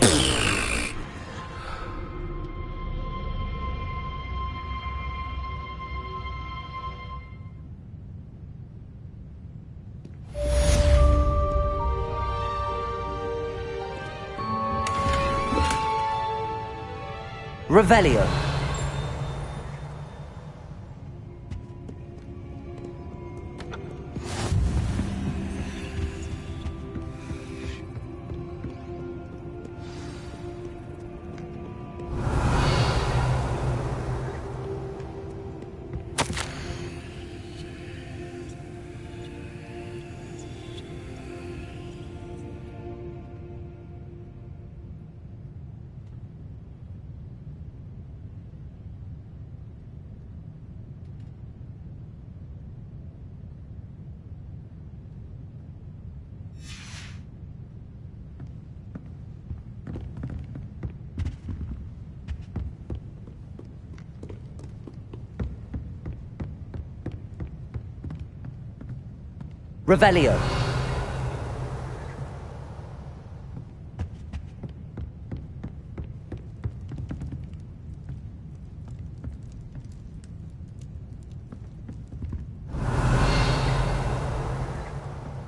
Revelio. Revelio.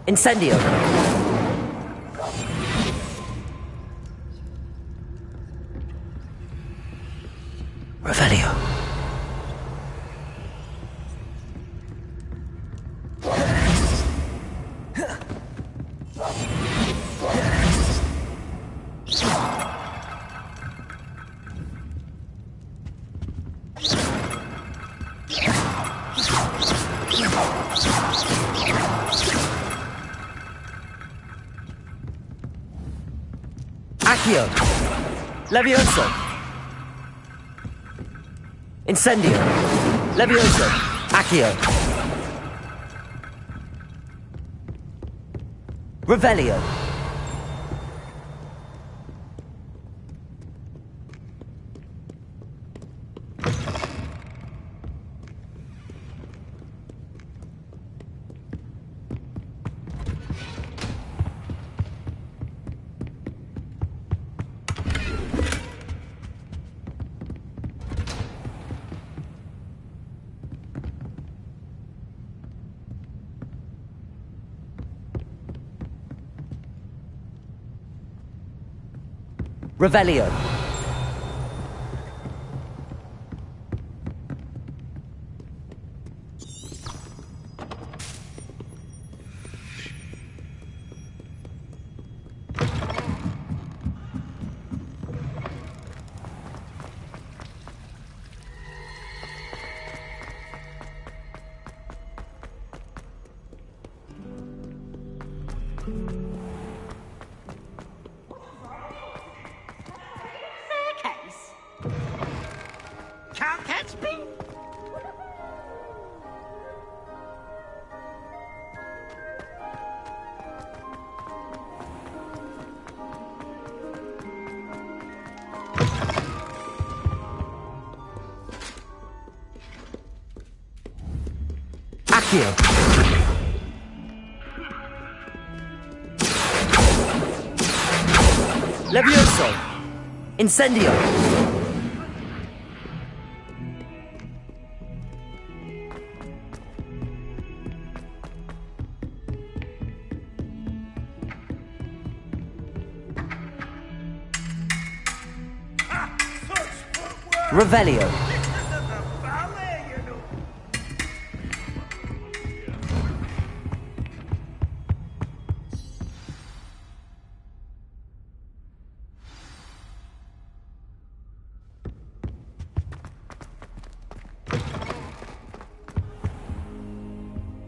Incendio. Revelio. Accio. Levioso. Incendio. Levioso. Accio. Revelio. Revelio. Can't catch me. Accio. Levioso. Incendio. Revelio.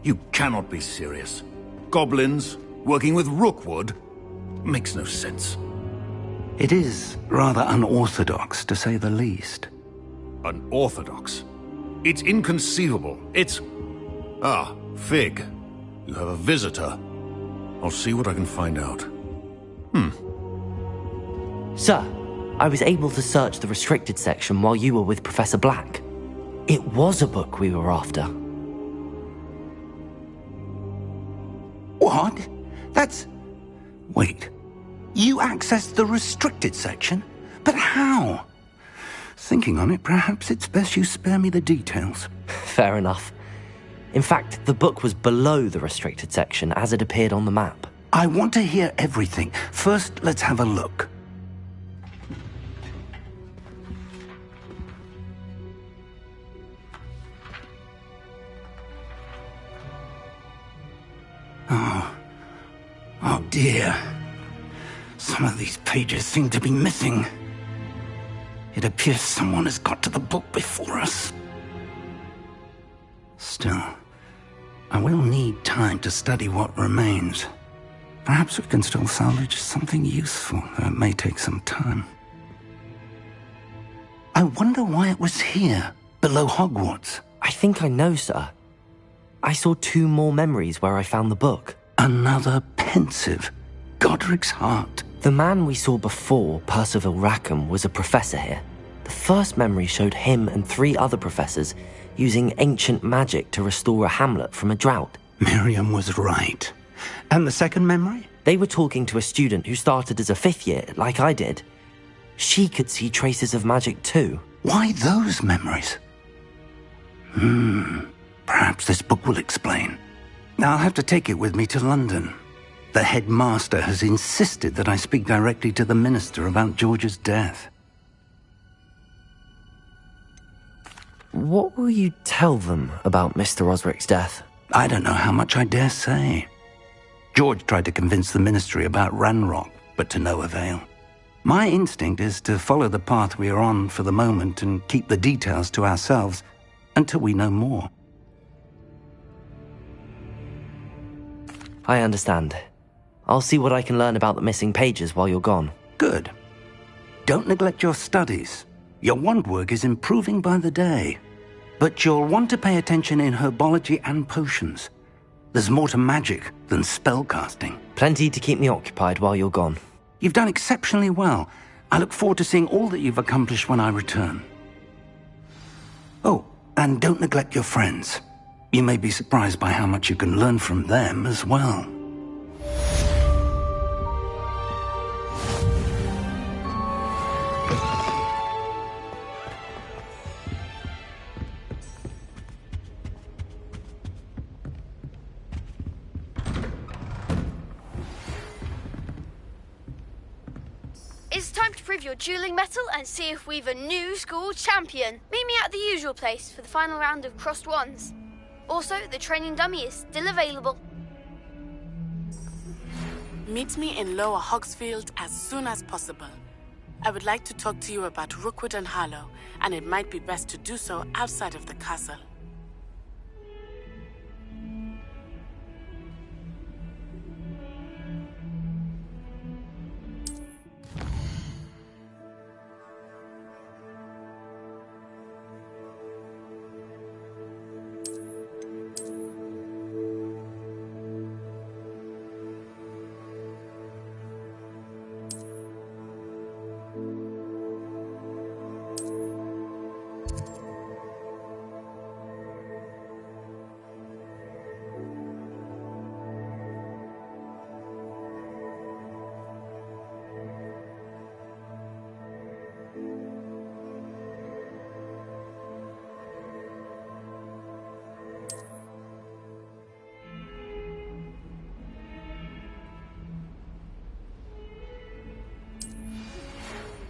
You cannot be serious. Goblins working with Rookwood makes no sense. It is rather unorthodox, to say the least. Unorthodox? It's inconceivable. It's... Ah, Fig. You have a visitor. I'll see what I can find out. Sir, I was able to search the restricted section while you were with Professor Black. It was a book we were after. What? That's... Wait. You accessed the restricted section? But how? Thinking on it, perhaps it's best you spare me the details. Fair enough. In fact, the book was below the restricted section as it appeared on the map. I want to hear everything. First, let's have a look. Oh dear. Some of these pages seem to be missing. It appears someone has got to the book before us. Still, I will need time to study what remains. Perhaps we can still salvage something useful, though it may take some time. I wonder why it was here, below Hogwarts. I think I know, sir. I saw 2 more memories where I found the book. Another pensive. Godric's heart. The man we saw before, Percival Rackham, was a professor here. The first memory showed him and 3 other professors using ancient magic to restore a hamlet from a drought. Miriam was right. And the second memory? They were talking to a student who started as a 5th year, like I did. She could see traces of magic too. Why those memories? Perhaps this book will explain. I'll have to take it with me to London. The headmaster has insisted that I speak directly to the minister about George's death. What will you tell them about Mr. Osric's death? I don't know how much I dare say. George tried to convince the ministry about Ranrock, but to no avail. My instinct is to follow the path we are on for the moment and keep the details to ourselves until we know more. I understand. I'll see what I can learn about the missing pages while you're gone. Good. Don't neglect your studies. Your wand work is improving by the day. But you'll want to pay attention in herbology and potions. There's more to magic than spellcasting. Plenty to keep me occupied while you're gone. You've done exceptionally well. I look forward to seeing all that you've accomplished when I return. Oh, and don't neglect your friends. You may be surprised by how much you can learn from them as well. It's time to prove your dueling mettle and see if we've a new school champion. Meet me at the usual place for the final round of crossed wands. Also, the training dummy is still available. Meet me in Lower Hogsfield as soon as possible. I would like to talk to you about Rookwood and Harlow, and it might be best to do so outside of the castle.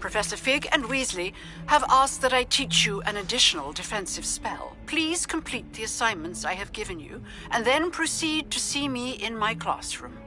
Professor Fig and Weasley have asked that I teach you an additional defensive spell. Please complete the assignments I have given you, and then proceed to see me in my classroom.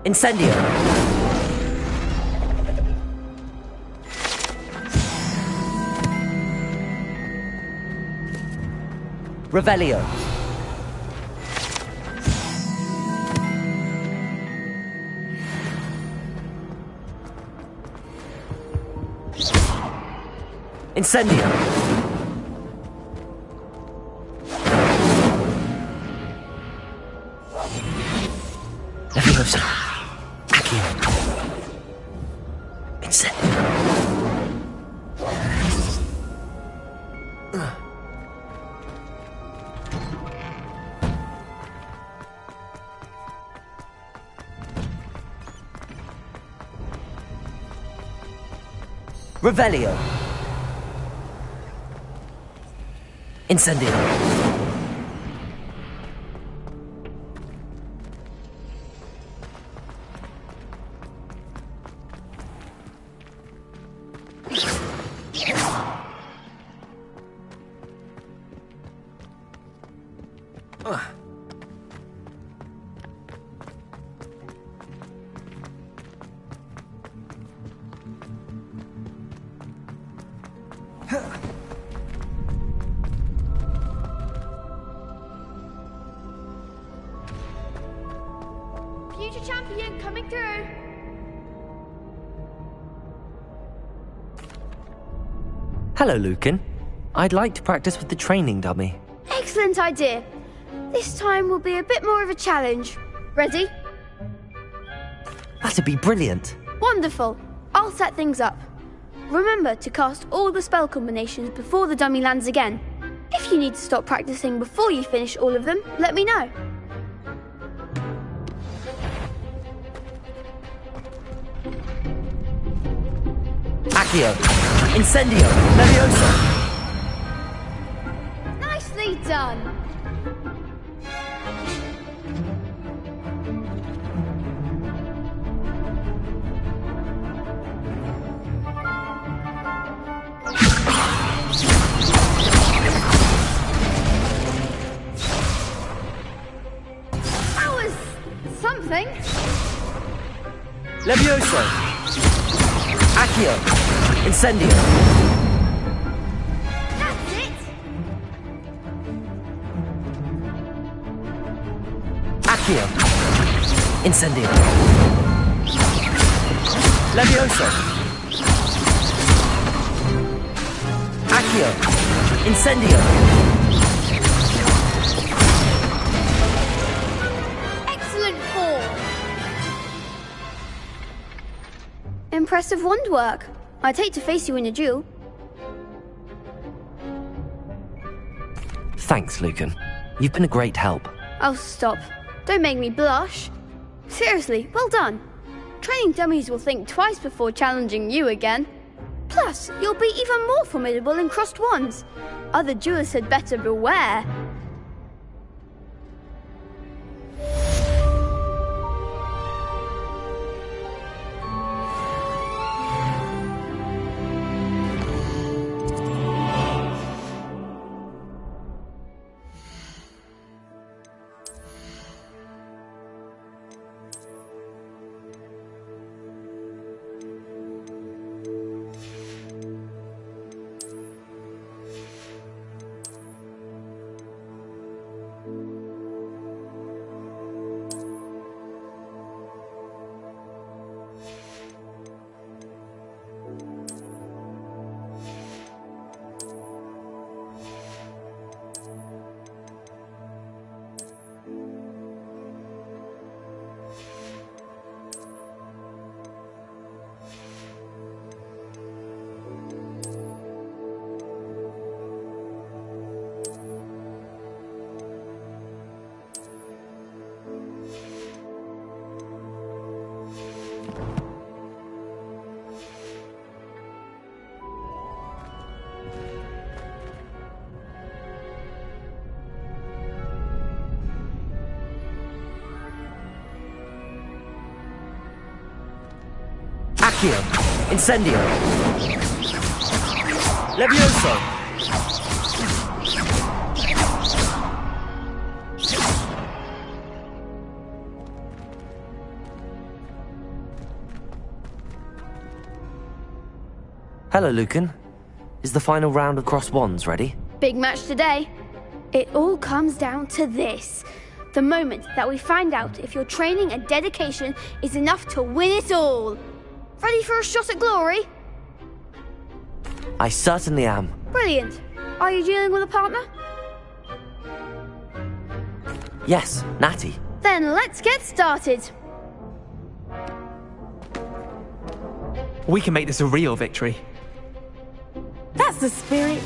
Incendio! Revelio! Incendio! Leviosa! Accio! Incendio! Revelio! Incendio! Future champion coming through. Hello, Lucan. I'd like to practice with the training dummy. Excellent idea. This time will be a bit more of a challenge. Ready? That'd be brilliant. Wonderful. I'll set things up. Remember to cast all the spell combinations before the dummy lands again. If you need to stop practicing before you finish all of them, let me know. Accio! Incendio! Leviosa! Nicely done. That was something. Leviosa! Accio! Incendio! That's it. Accio! Incendio! Leviosa! Accio! Incendio! Excellent form. Impressive wand work. I'd hate to face you in a duel. Thanks, Lucan. You've been a great help. Oh, stop. Don't make me blush. Seriously, well done. Training dummies will think twice before challenging you again. Plus, you'll be even more formidable in crossed wands. Other duelists had better beware. Accio! Incendio! Levioso! Hello, Lucan. Is the final round of Cross Wands ready? Big match today. It all comes down to this. The moment that we find out if your training and dedication is enough to win it all. Ready for a shot at glory? I certainly am. Brilliant. Are you dealing with a partner? Yes, Natty. Then let's get started. We can make this a real victory. That's the spirit.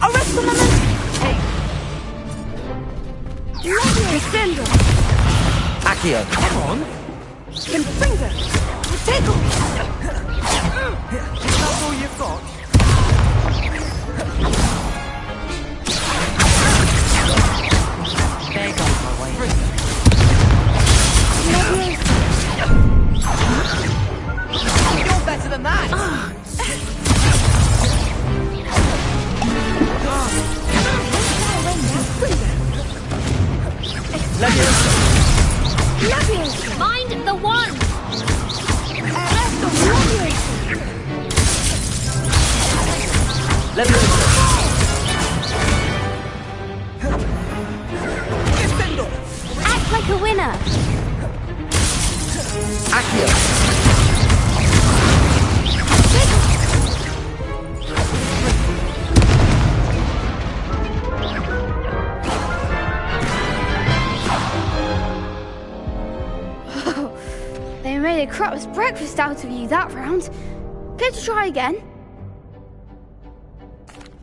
Arrest the moment! Defender! Accio! Come on! Confringo! Potato! That's all you've got? There goes my way. You're better than that! Mind the one! Act like a winner! Accio! They made a crap's breakfast out of you that round. Care to try again?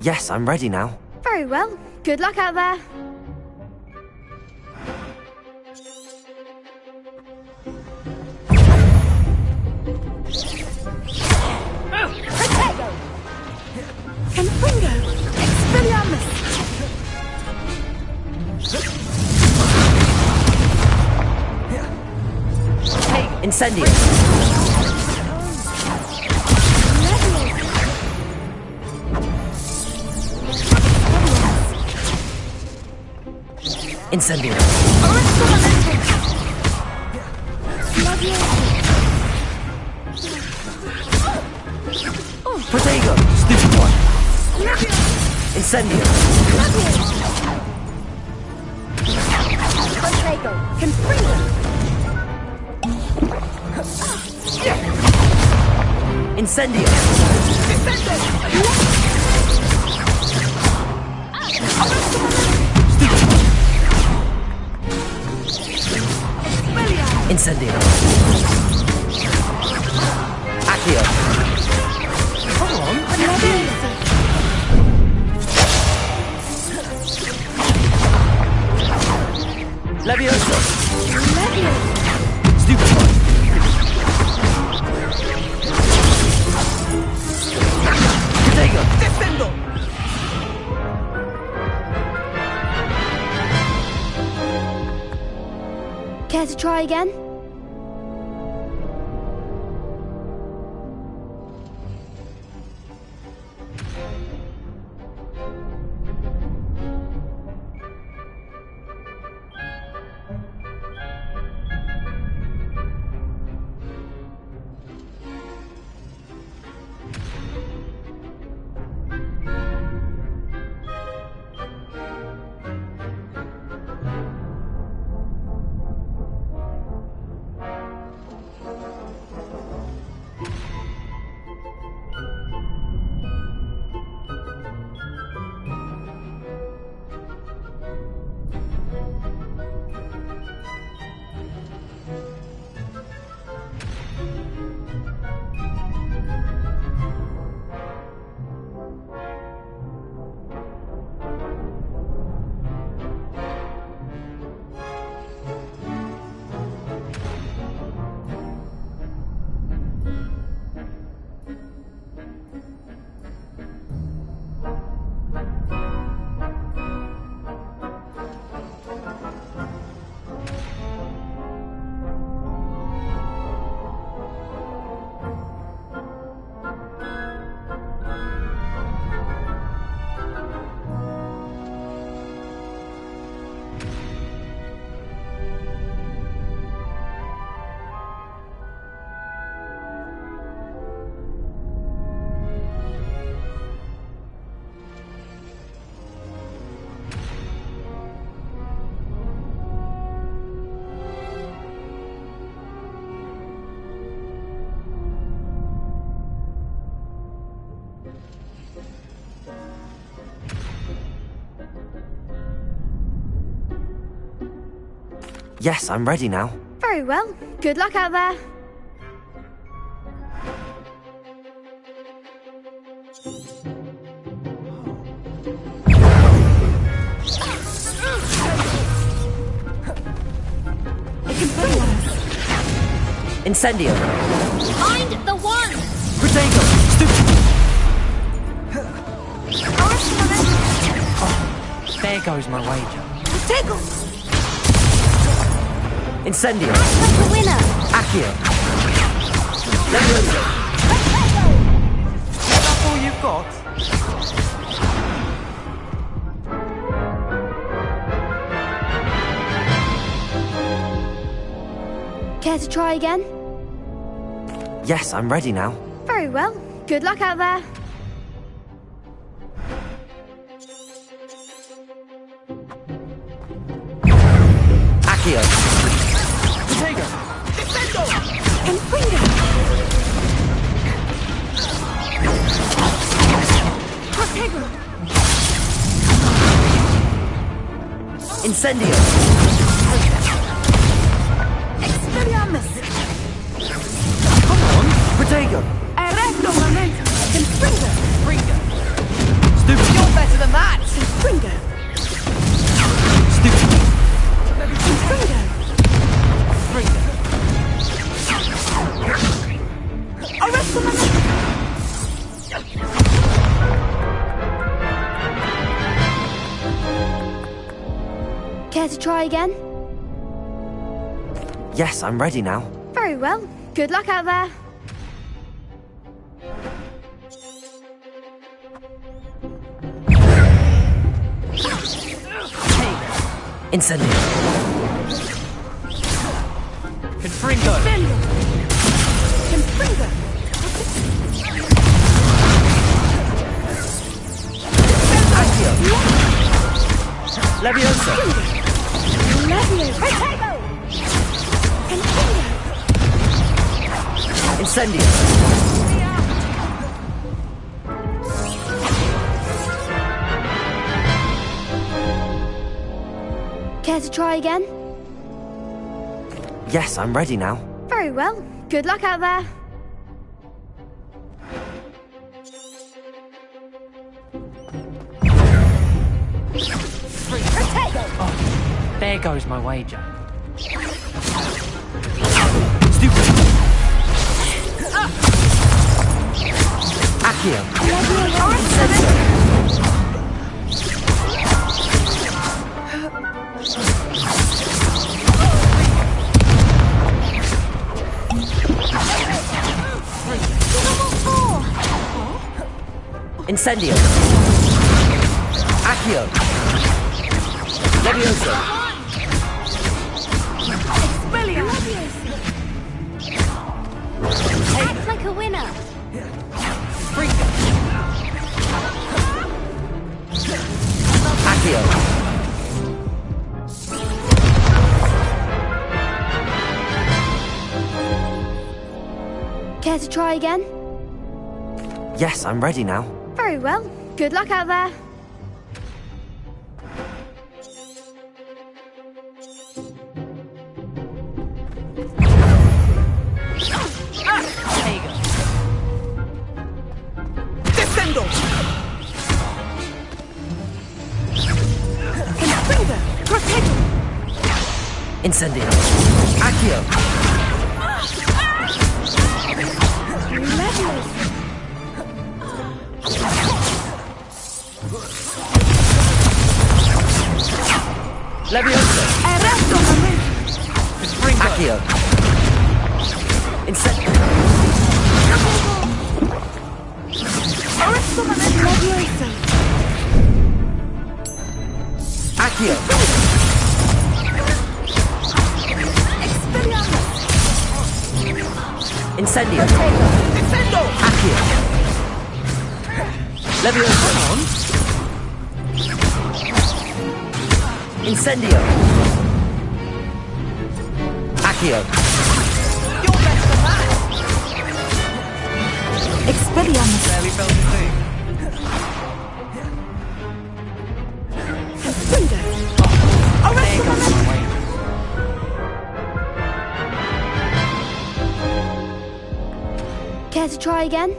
Yes, I'm ready now. Very well. Good luck out there. Potato! Confringo! Expelliarmus! Incendio! Incendio! Protego! Stupid one! Incendio! Protego! Confringo! Incendio! Incendio! Accio! Come on! Levioso! Levioso! Stupid one! Protego! Defendo! Care to try again? Yes, I'm ready now. Very well. Good luck out there. Incendio. Find the one! Protego. There goes my wager. Protego! Incendio. Like a winner! Accio. That's all you've got? Care to try again? Yes, I'm ready now. Very well. Good luck out there. Accio. Protego. Confringo! Protego! Incendio. Expelliarmus! Come on. Protego. Erecto momento! Confringo! Fringo. Stupid. You're better than that! Confringo! Stupid. Confringo! Fringo. Arresto momento! Care to try again? Yes, I'm ready now. Very well. Good luck out there. Incendio. Confringo. Confringo! Accio. Leviosa. Leviosa! Protego! Confringo! Incendio. Care to try again? Yes, I'm ready now. Very well. Good luck out there. Oh, there goes my wager. Stupid. Accio. Incendio. Accio. Leviosa. Act like a winner. Accio. Care to try again? Yes, I'm ready now. Very well. Good luck out there. Descendo! Confringo! Protego! Incendio. Accio. Leviosa. Erecto momento! Accio. Incendio. Arresto momento! Leviosa! Accio. Expelliarmus! Incendio. Descendo! Accio. Leviosa. Incendio. Accio. You're better than that! Expelliarmus! Barely felt the thing. Confringo! There Arresto goes momento! my wager. Care to try again?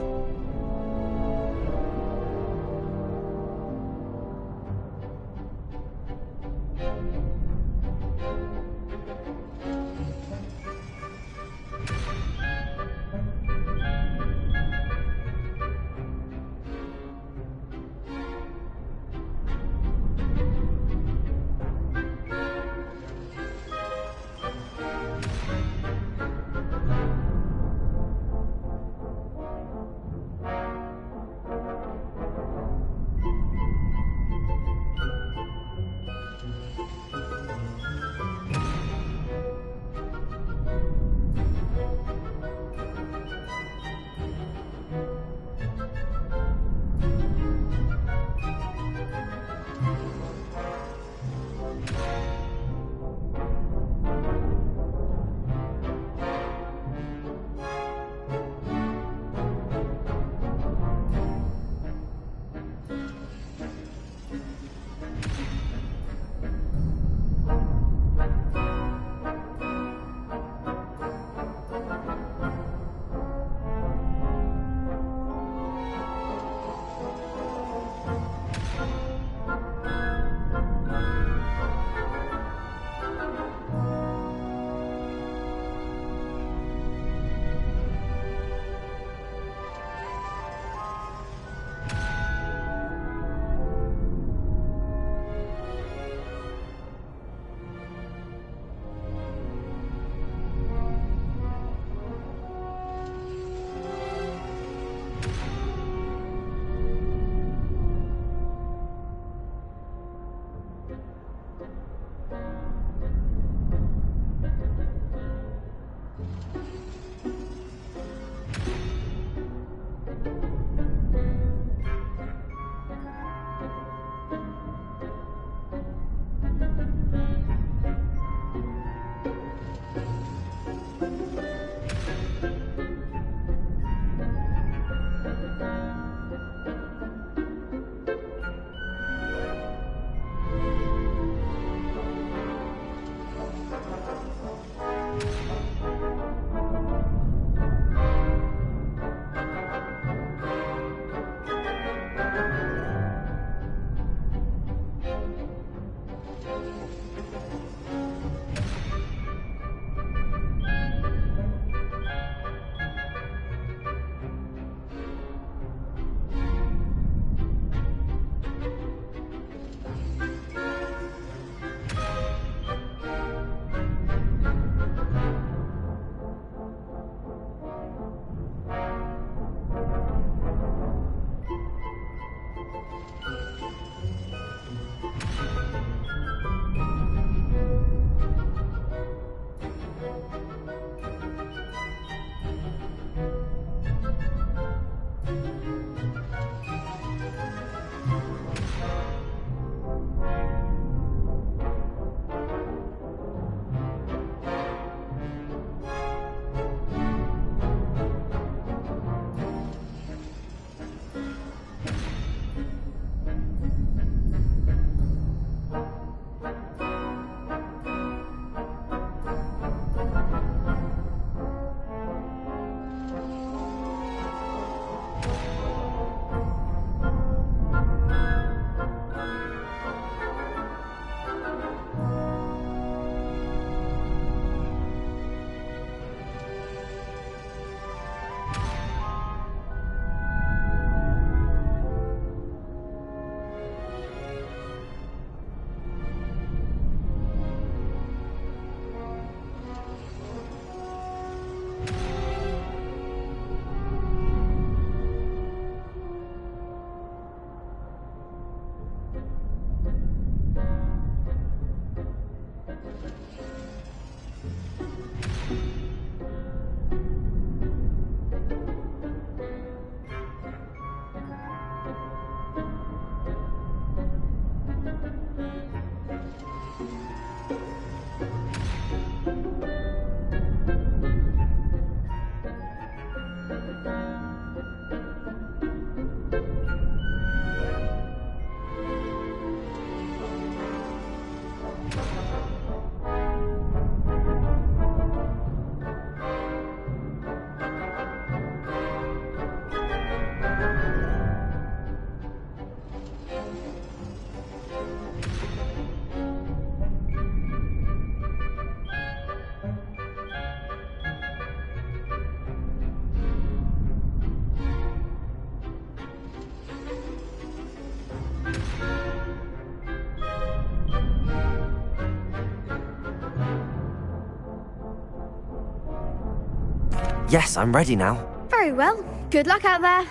Yes, I'm ready now. Very well. Good luck out there.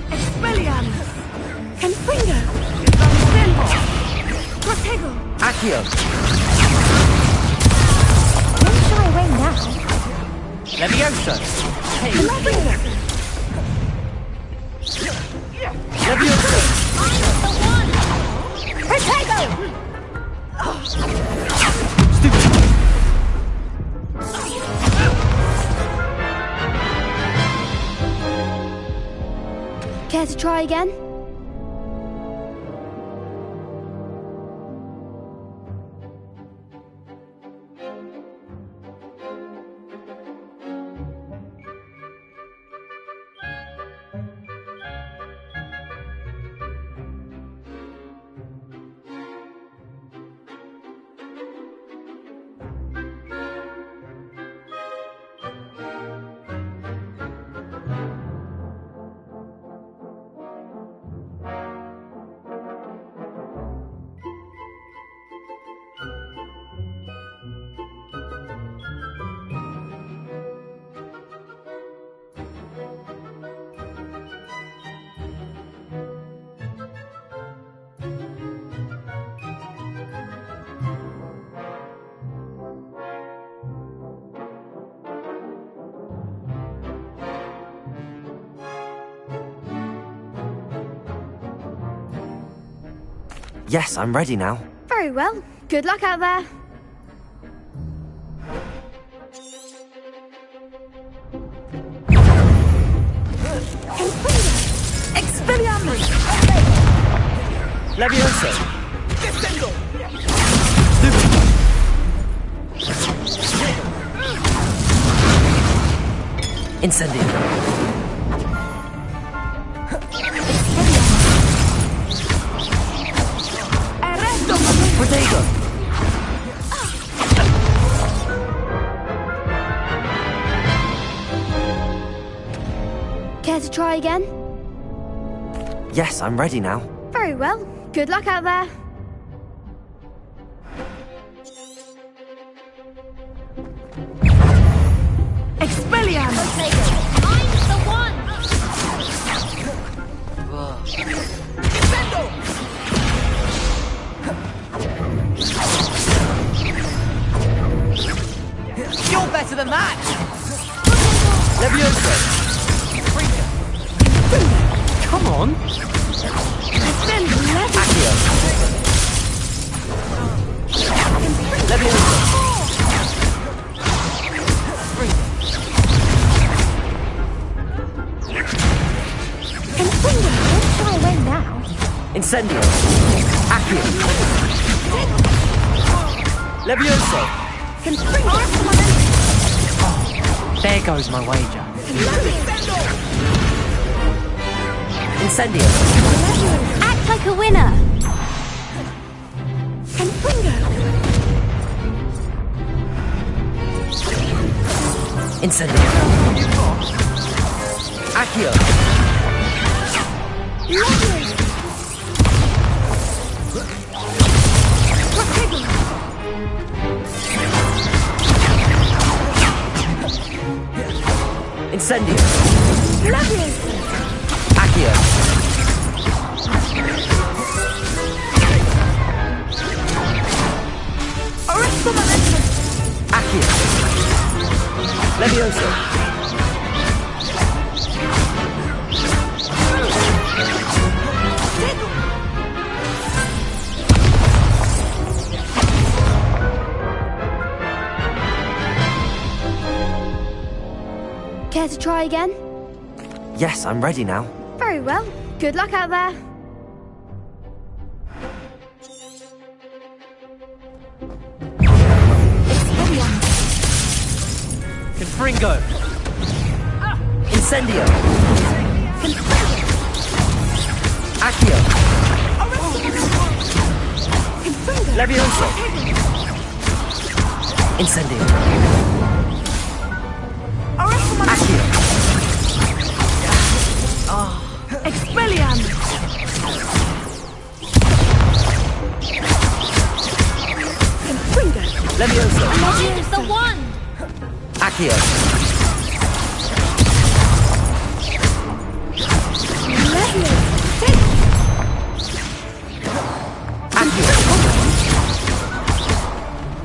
Expelliarmus! Confringo! Zenbo! Protego! Accio! Don't shy away now. Levioso! Hey! Levioso! Levioso! Protego! Care to try again? Yes, I'm ready now. Very well. Good luck out there. Expelliarmus! Levioso! Descendo! Incendio! Protego! Care to try again? Yes, I'm ready now. Very well. Good luck out there. Expelliarmus! I'm the one! Descendo! You're better than that! Levioso! Come on! Accio! Levioso! Confringo! Don't shy away now. Incendio! Accio! Levioso! There goes my wager. Incendio! Act like a winner. Incendio! Accio! Incendio! Accio! Accio! Levioso! Care to try again? Yes, I'm ready now. Very well. Good luck out there. Confringo! Incendio! Accio! Levioso! Incendio! Accio! Accio.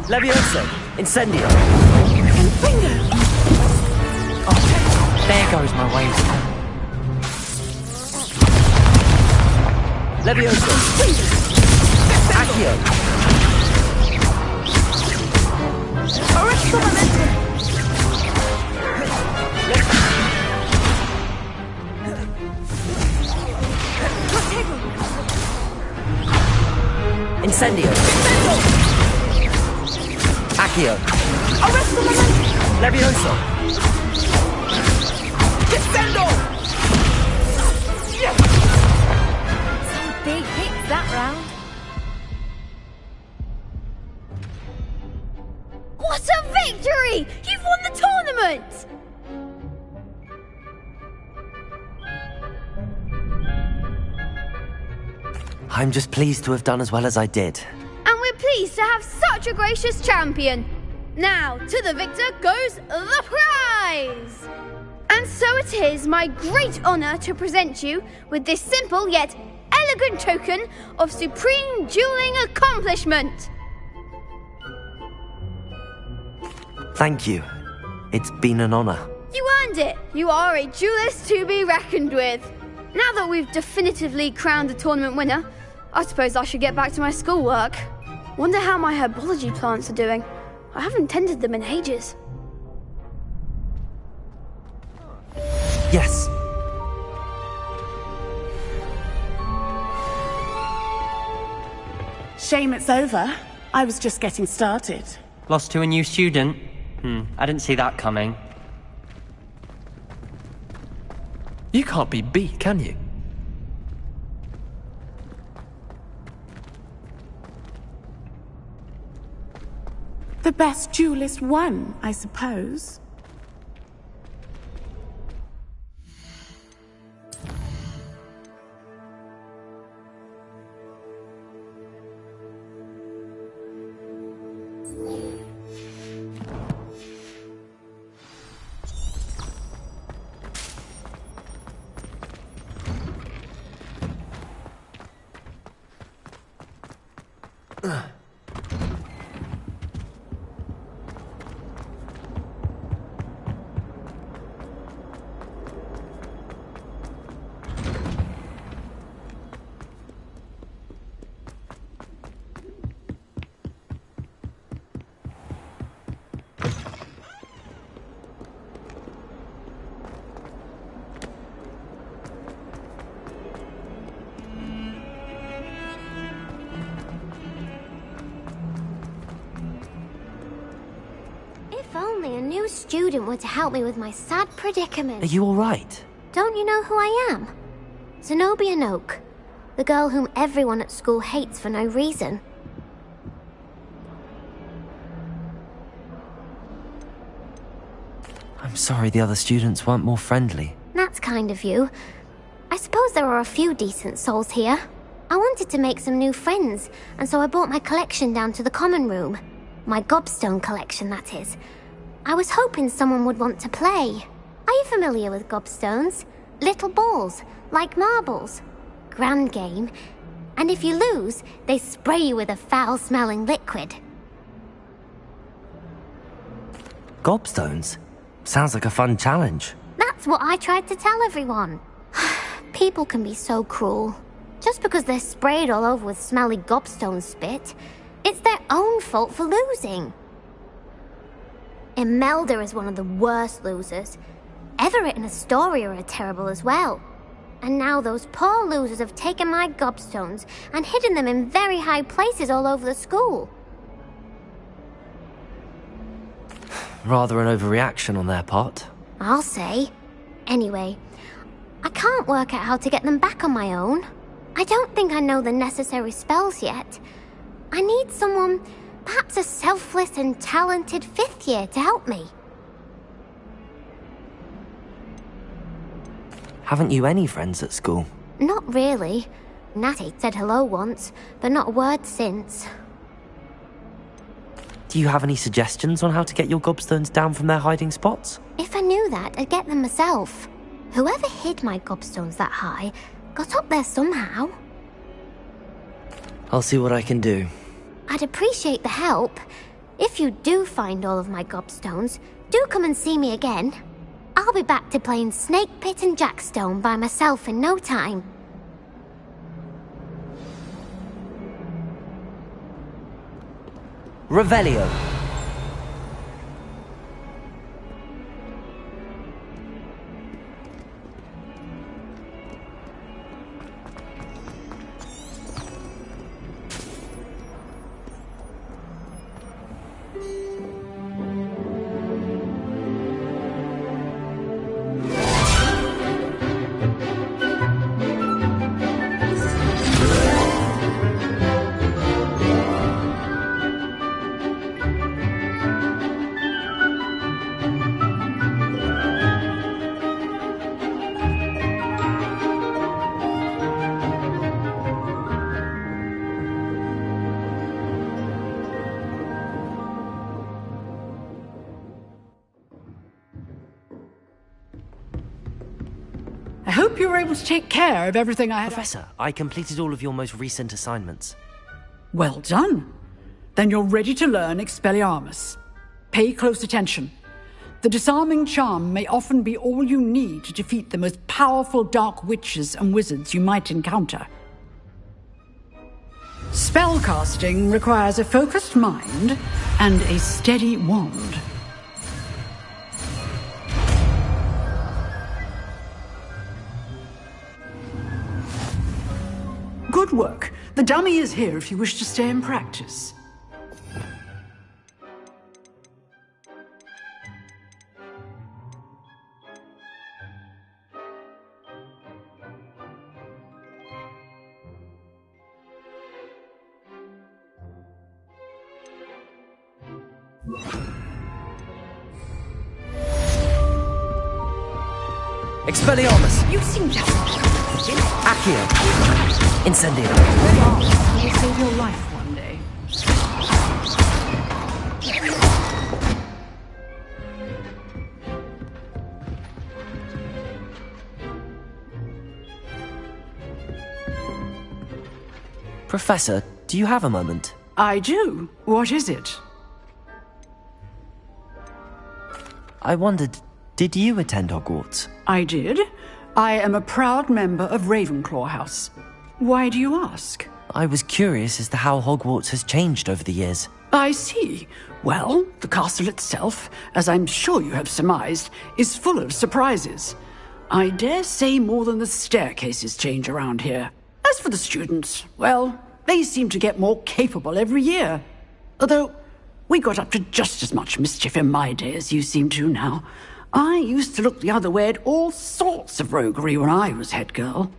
Levioso! Incendio! Oh, there goes my ways. Levioso! Accio! Arresto Momentum! Incendio! Accio! Arresto Momentum! Levioso! Descendo! Some big hits that round. What a victory! You've won the tournament! I'm just pleased to have done as well as I did. And we're pleased to have such a gracious champion. Now, to the victor goes the prize! And so it is my great honour to present you with this simple yet elegant token of supreme dueling accomplishment. Thank you. It's been an honor. You earned it. You are a duelist to be reckoned with. Now that we've definitively crowned the tournament winner, I suppose I should get back to my schoolwork. Wonder how my herbology plants are doing. I haven't tended them in ages. Yes. Shame it's over. I was just getting started. Lost to a new student? I didn't see that coming. You can't be beat, can you? The best duelist won, I suppose. If only a new student were to help me with my sad predicament. Are you alright? Don't you know who I am? Zenobia Noak, the girl whom everyone at school hates for no reason. I'm sorry the other students weren't more friendly. That's kind of you. I suppose there are a few decent souls here. I wanted to make some new friends, and so I brought my collection down to the common room. My gobstone collection, that is. I was hoping someone would want to play. Are you familiar with gobstones? Little balls, like marbles. Grand game. And if you lose, they spray you with a foul-smelling liquid. Gobstones? Sounds like a fun challenge. That's what I tried to tell everyone. People can be so cruel. Just because they're sprayed all over with smelly gobstone spit, it's their own fault for losing. Imelda is one of the worst losers. Everett and Astoria are terrible as well. And now those poor losers have taken my gobstones and hidden them in very high places all over the school. Rather an overreaction on their part. I'll say. Anyway, I can't work out how to get them back on my own. I don't think I know the necessary spells yet. I need someone, perhaps a selfless and talented fifth year to help me. Haven't you any friends at school? Not really. Natty said hello once, but not a word since. Do you have any suggestions on how to get your gobstones down from their hiding spots? If I knew that, I'd get them myself. Whoever hid my gobstones that high got up there somehow. I'll see what I can do. I'd appreciate the help. If you do find all of my gobstones, do come and see me again. I'll be back to playing Snake Pit and Jackstone by myself in no time. Revelio. I hope you were able to take care of everything I had. Professor, I completed all of your most recent assignments. Well done. Then you're ready to learn Expelliarmus. Pay close attention. The disarming charm may often be all you need to defeat the most powerful dark witches and wizards you might encounter. Spellcasting requires a focused mind and a steady wand. Good work. The dummy is here if you wish to stay and practice. Expelliarmus! You seem to have... Accio! Incendio! It will save your life one day. Professor, do you have a moment? I do. What is it? I wondered, did you attend Hogwarts? I did. I am a proud member of Ravenclaw House. Why do you ask? I was curious as to how Hogwarts has changed over the years. I see. Well, the castle itself, as I'm sure you have surmised, is full of surprises. I dare say more than the staircases change around here. As for the students, well, they seem to get more capable every year. Although, we got up to just as much mischief in my day as you seem to now. I used to look the other way at all sorts of roguery when I was head girl.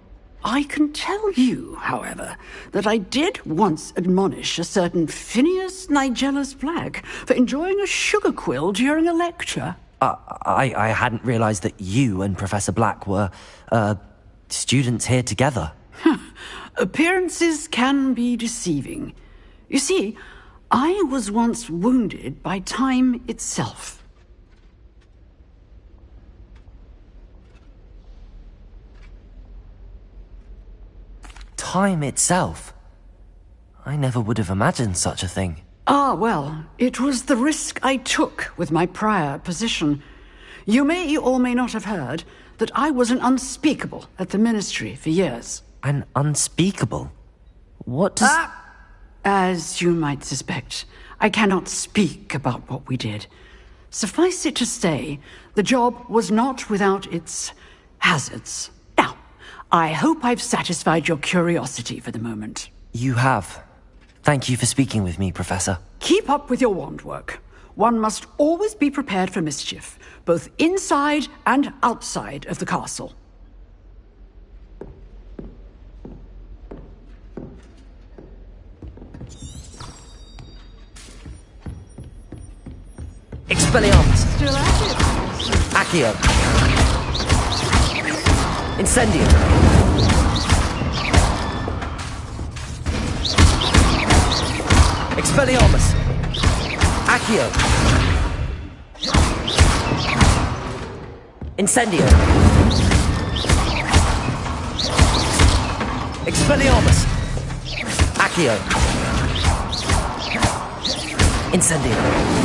I can tell you, however, that I did once admonish a certain Phineas Nigellus Black for enjoying a sugar quill during a lecture. I hadn't realized that you and Professor Black were, students here together. Appearances can be deceiving. You see, I was once wounded by time itself. Time itself? I never would have imagined such a thing. Ah, well, it was the risk I took with my prior position. You may or may not have heard that I was an unspeakable at the Ministry for years. An unspeakable? What does... As you might suspect, I cannot speak about what we did. Suffice it to say, the job was not without its hazards. Now, I hope I've satisfied your curiosity for the moment. You have. Thank you for speaking with me, Professor. Keep up with your wand work. One must always be prepared for mischief, both inside and outside of the castle. Expelliarmus! Still at it? Accio! Incendio! Expelliarmus! Accio! Incendio! Expelliarmus! Accio! Incendio!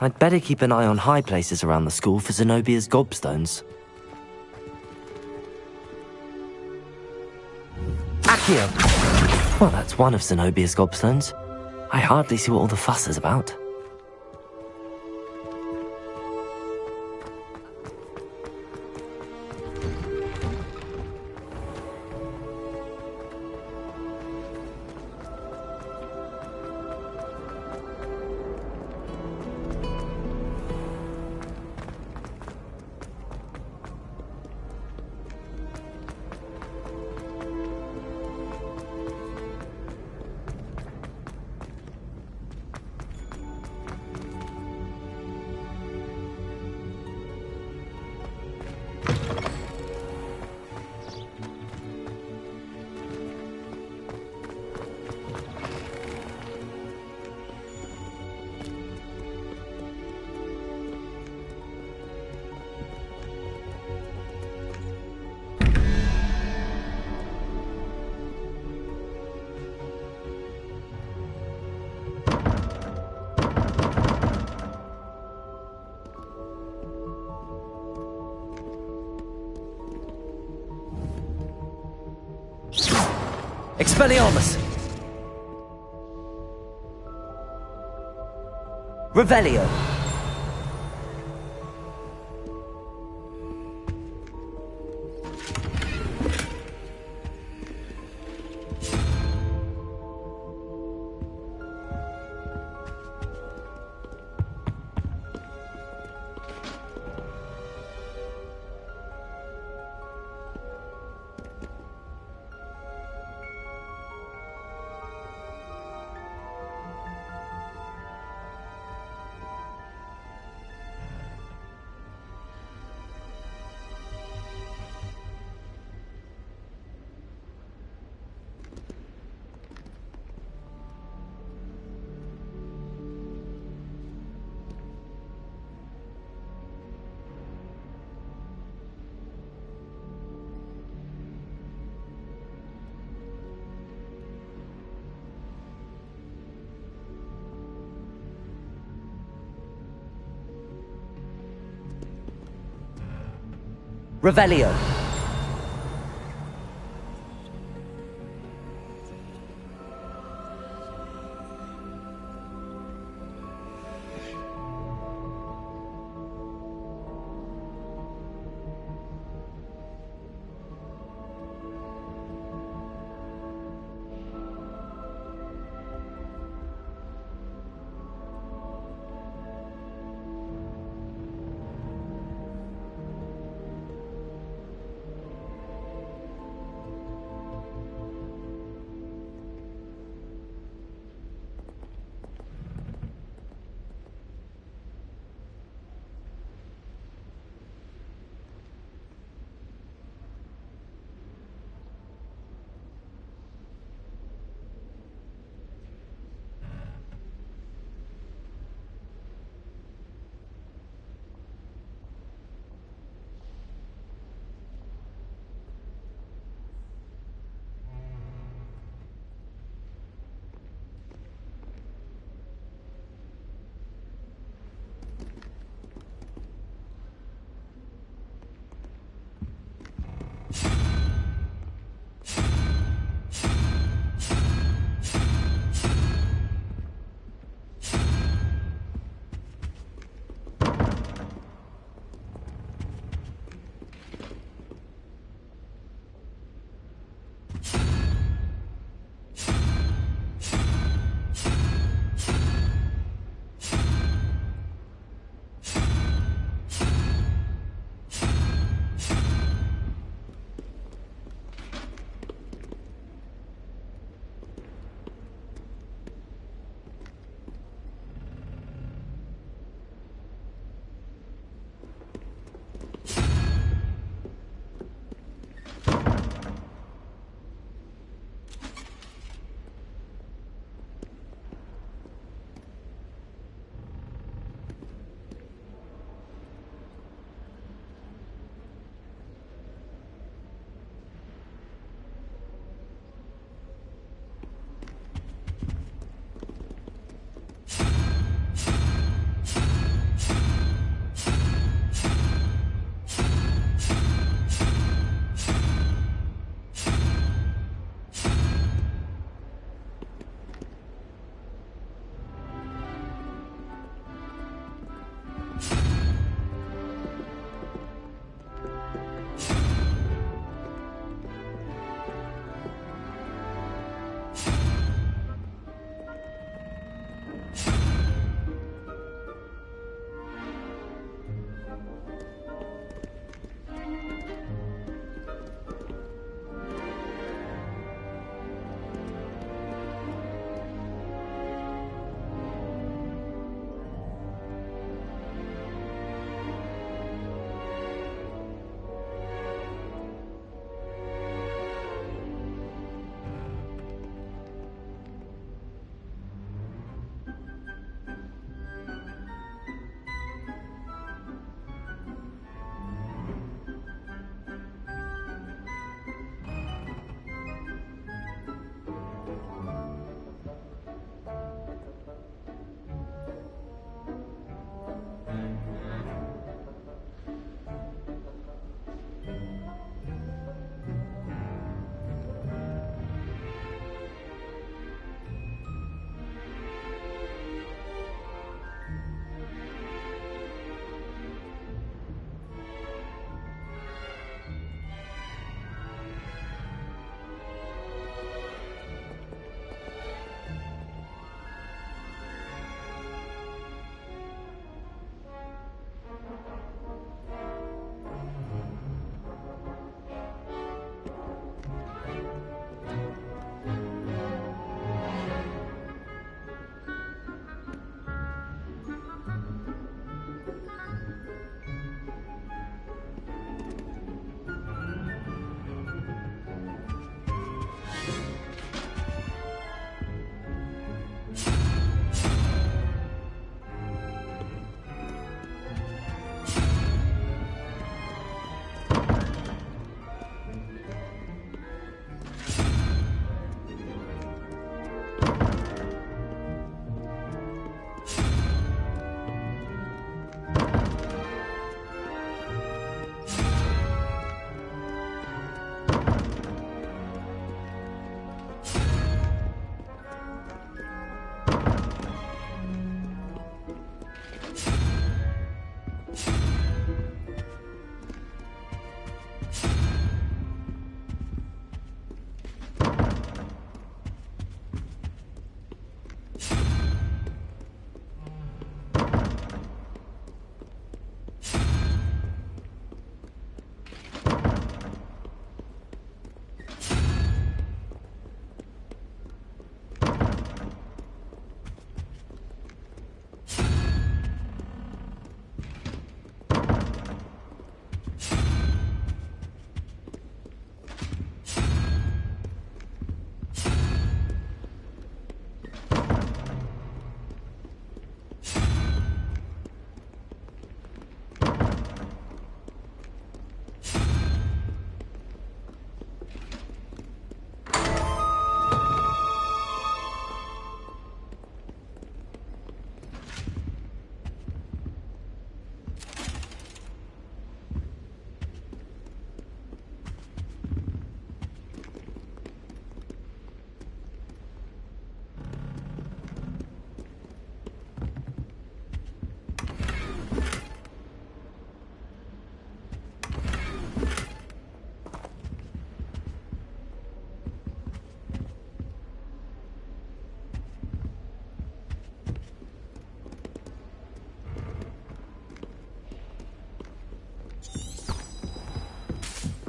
I'd better keep an eye on high places around the school for Zenobia's gobstones. Accio! Well, that's one of Zenobia's gobstones. I hardly see what all the fuss is about. Expelliarmus! Revelio! Revelio.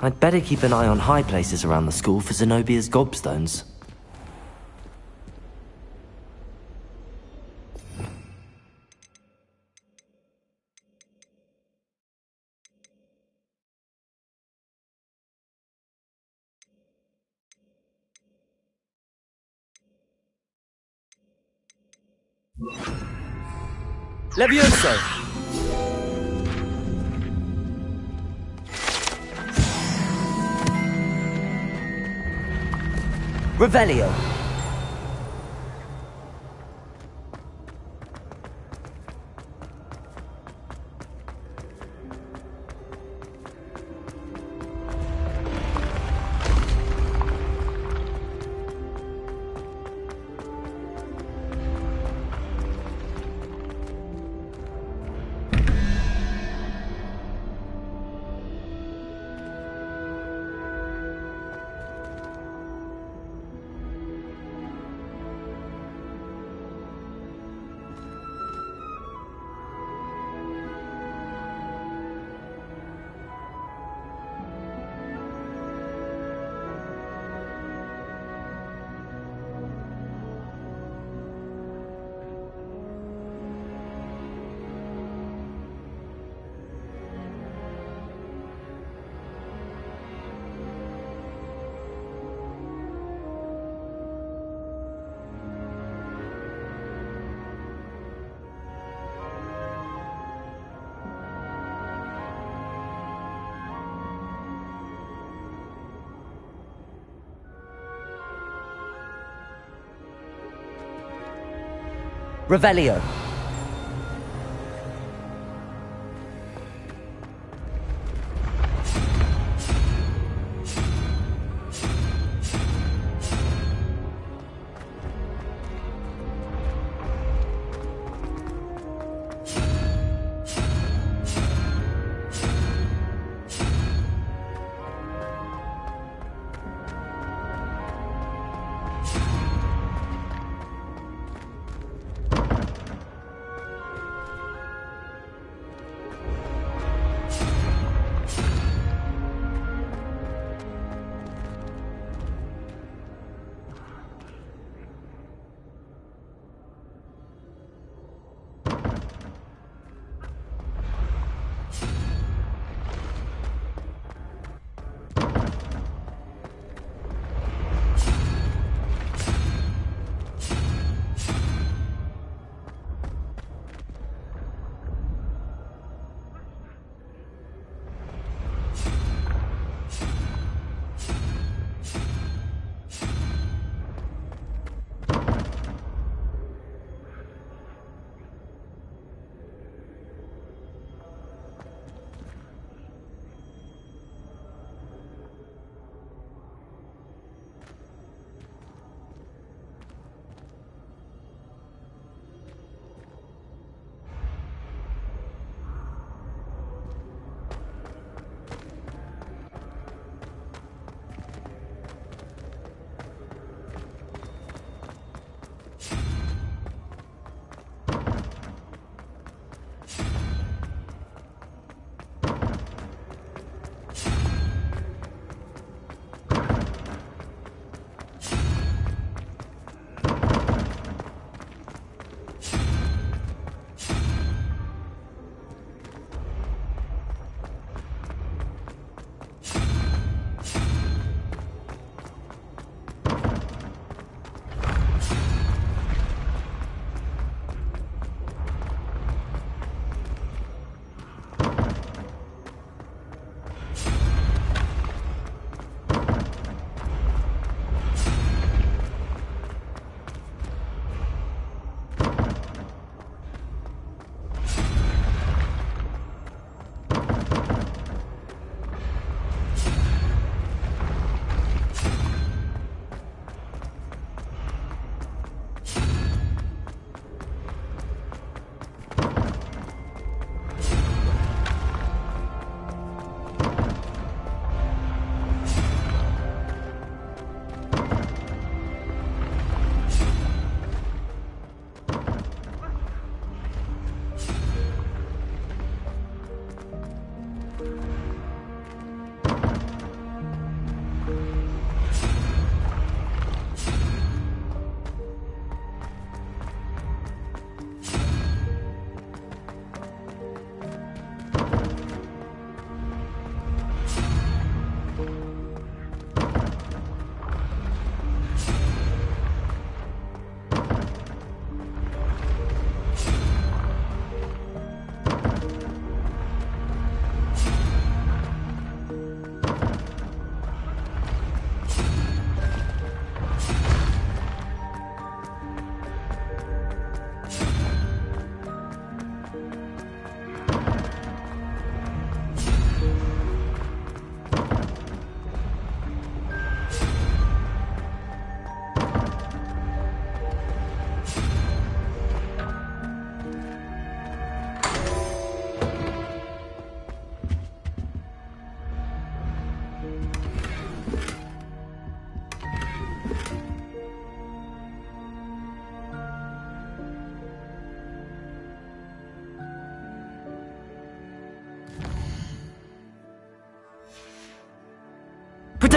I'd better keep an eye on high places around the school for Zenobia's gobstones. Levioso! Revelio! Revelio.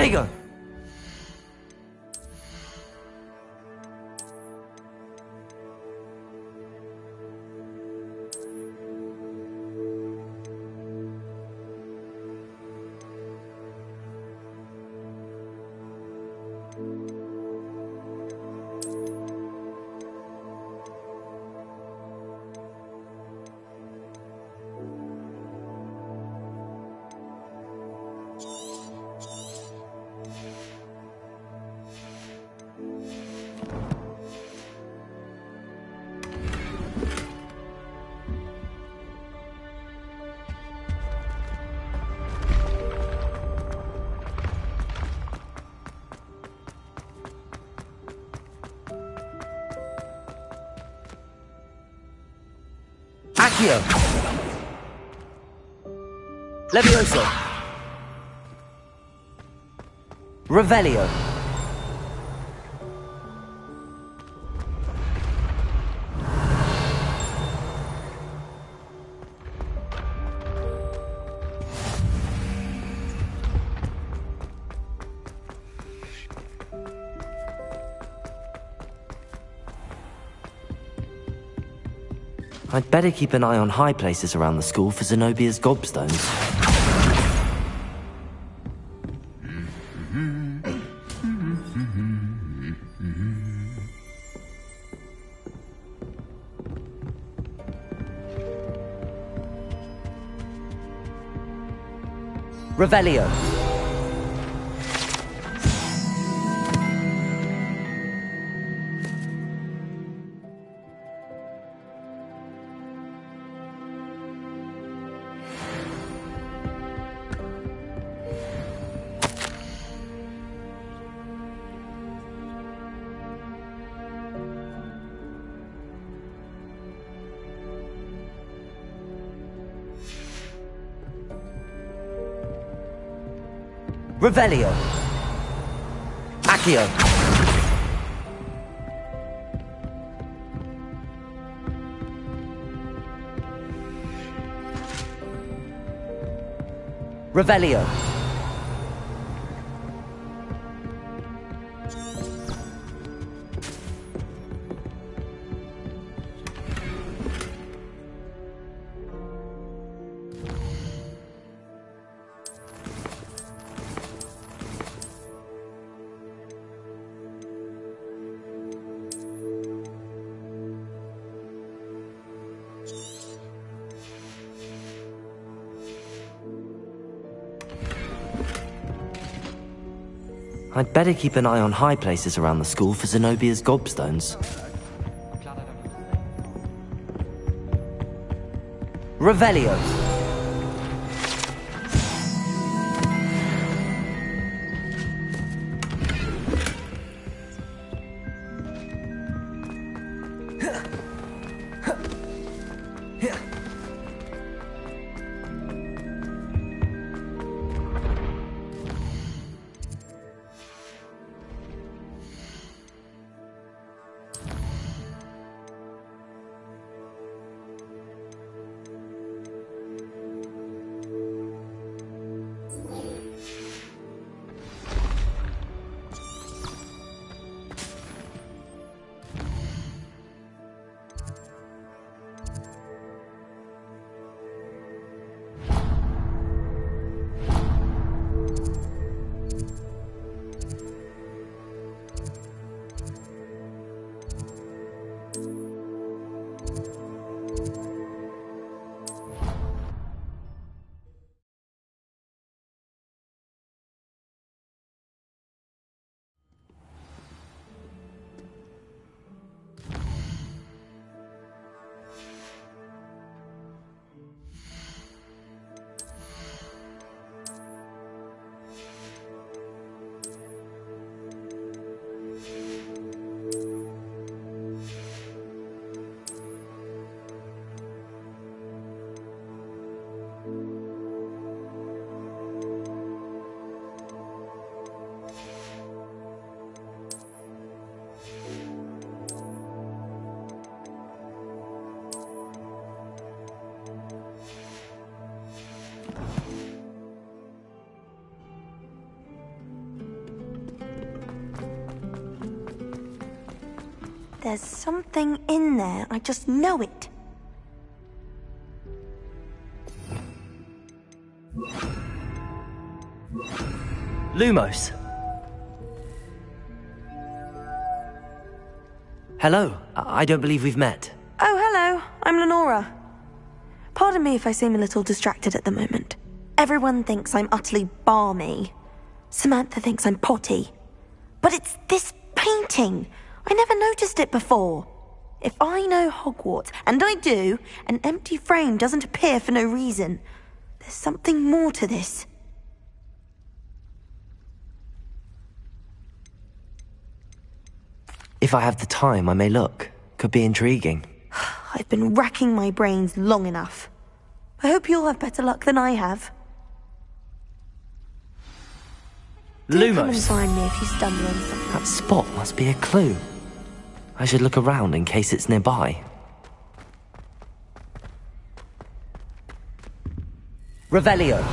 Drago! Accio! Levioso! Revelio! I'd better keep an eye on high places around the school for Zenobia's gobstones. Revelio. Revelio. Accio. Revelio. I'd better keep an eye on high places around the school for Zenobia's gobstones. Revelio. There's something in there. I just know it. Lumos. Hello. I don't believe we've met. Oh, hello. I'm Lenora. Pardon me if I seem a little distracted at the moment. Everyone thinks I'm utterly balmy. Samantha thinks I'm potty. But it's this painting. I never noticed it before. If I know Hogwarts, and I do, an empty frame doesn't appear for no reason. There's something more to this. If I have the time, I may look. Could be intriguing. I've been racking my brains long enough. I hope you'll have better luck than I have. Do come and Lumos. find me if you stumble on something. That spot must be a clue. I should look around in case it's nearby. Revelio.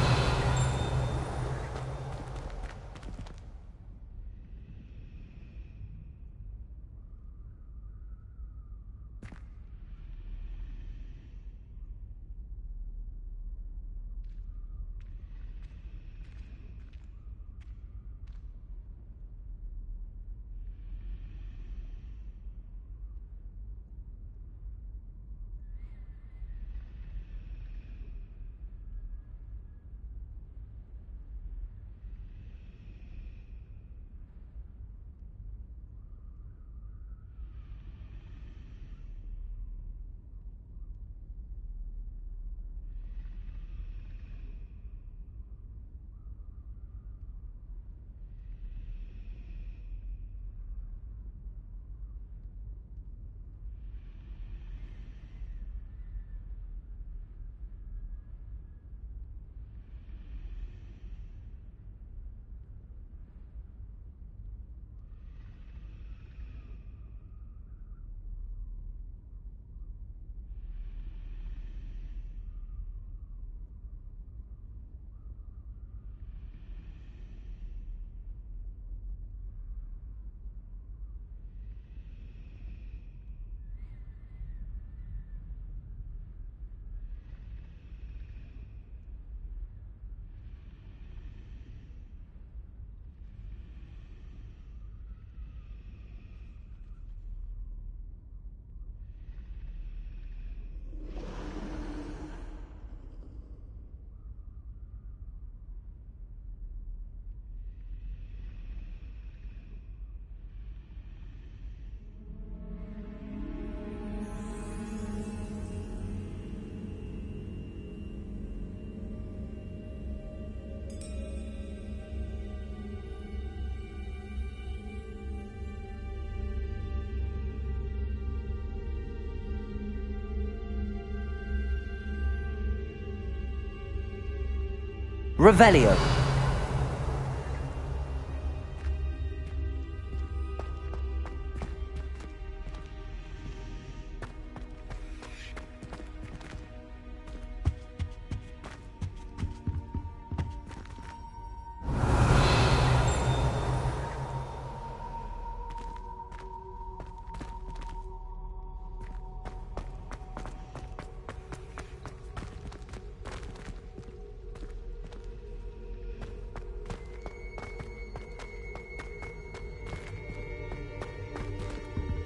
Revelio.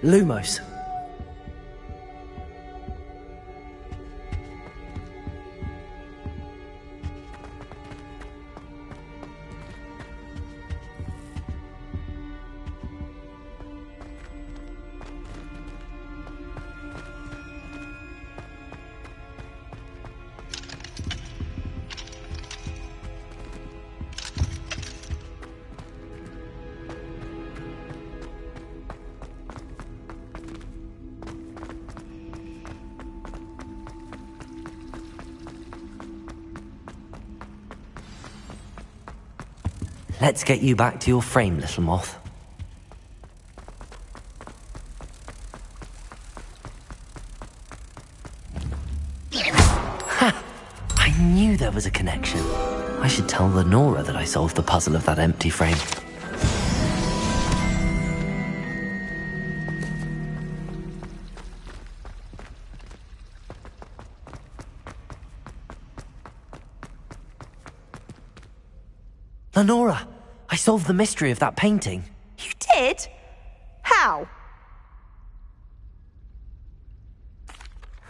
Lumos. Let's get you back to your frame, little moth. Ha! I knew there was a connection. I should tell Lenora that I solved the puzzle of that empty frame. Lenora, I solved the mystery of that painting. You did? How?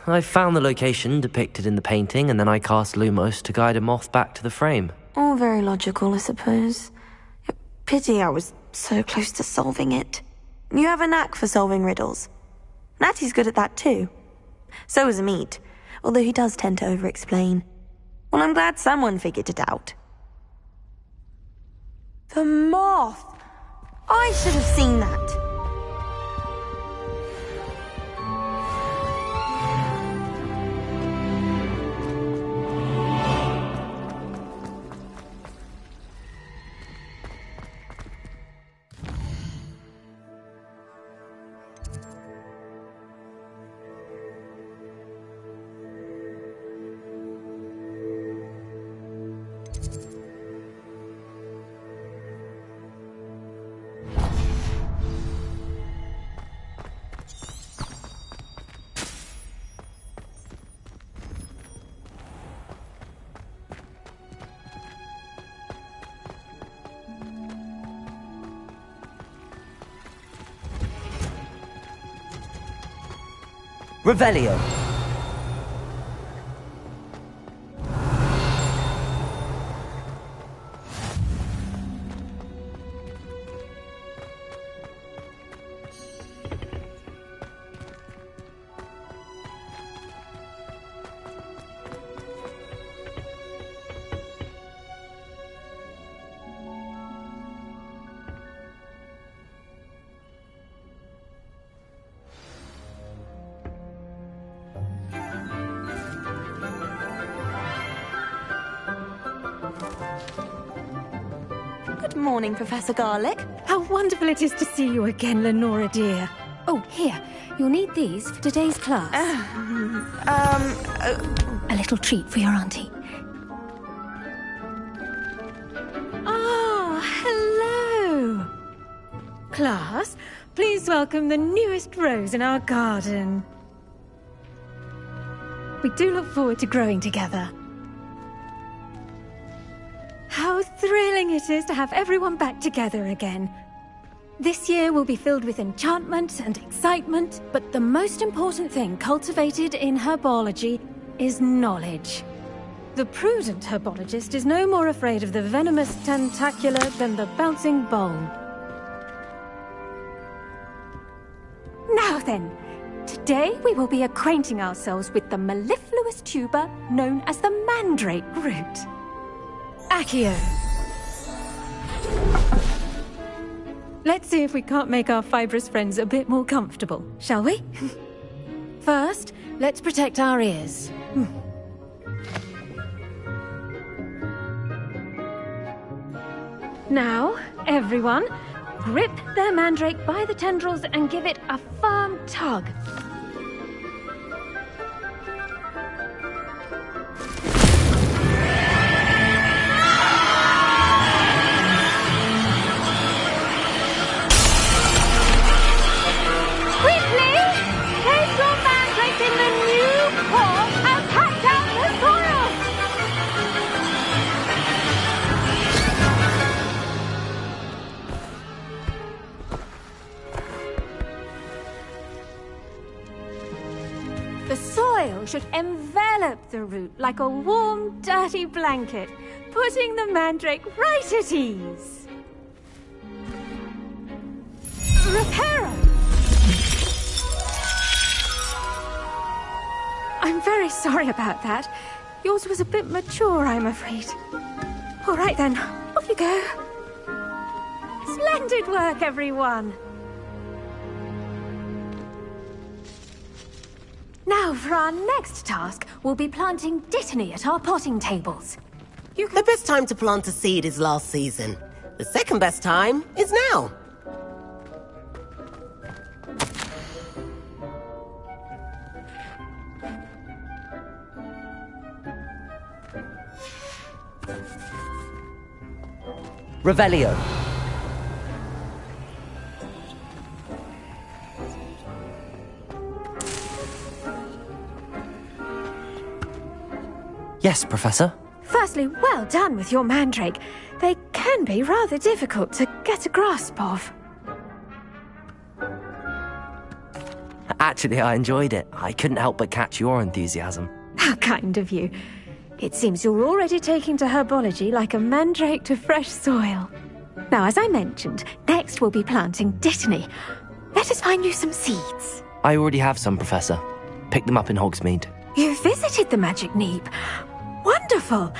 I found the location depicted in the painting, and then I cast Lumos to guide a moth back to the frame. All very logical, I suppose. Pity I was so close to solving it. You have a knack for solving riddles. Natty's good at that too. So is Amit, although he does tend to over-explain. Well, I'm glad someone figured it out. The moth! I should have seen that. Revelio. Good morning, Professor Garlick. How wonderful it is to see you again, Lenora dear. Oh, here. You'll need these for today's class. A little treat for your auntie. Ah, hello. Class, please welcome the newest rose in our garden. We do look forward to growing together. How thrilling it is to have everyone back together again. This year will be filled with enchantment and excitement, but the most important thing cultivated in herbology is knowledge. The prudent herbologist is no more afraid of the venomous tentacula than the bouncing bowl. Now then, today we will be acquainting ourselves with the mellifluous tuber known as the mandrake root. Accio. Let's see if we can't make our fibrous friends a bit more comfortable, shall we? First, let's protect our ears. Now, everyone, grip their mandrake by the tendrils and give it a firm tug. Should envelop the root like a warm, dirty blanket, putting the mandrake right at ease. Reparo! I'm very sorry about that. Yours was a bit mature, I'm afraid. All right then, off you go. Splendid work, everyone. Now, for our next task, we'll be planting Dittany at our potting tables. The best time to plant a seed is last season. The second best time is now. Revelio. Yes, Professor? Firstly, well done with your mandrake. They can can be rather difficult to get a grasp of. Actually, I enjoyed it. I couldn't help but catch your enthusiasm. How kind of you. It seems you're already taking to herbology like a mandrake to fresh soil. Now, as I mentioned, next we'll be planting Dittany. Let us find you some seeds. I already have some, Professor. Picked them up in Hogsmeade. You visited the Magic Neep. Wonderful!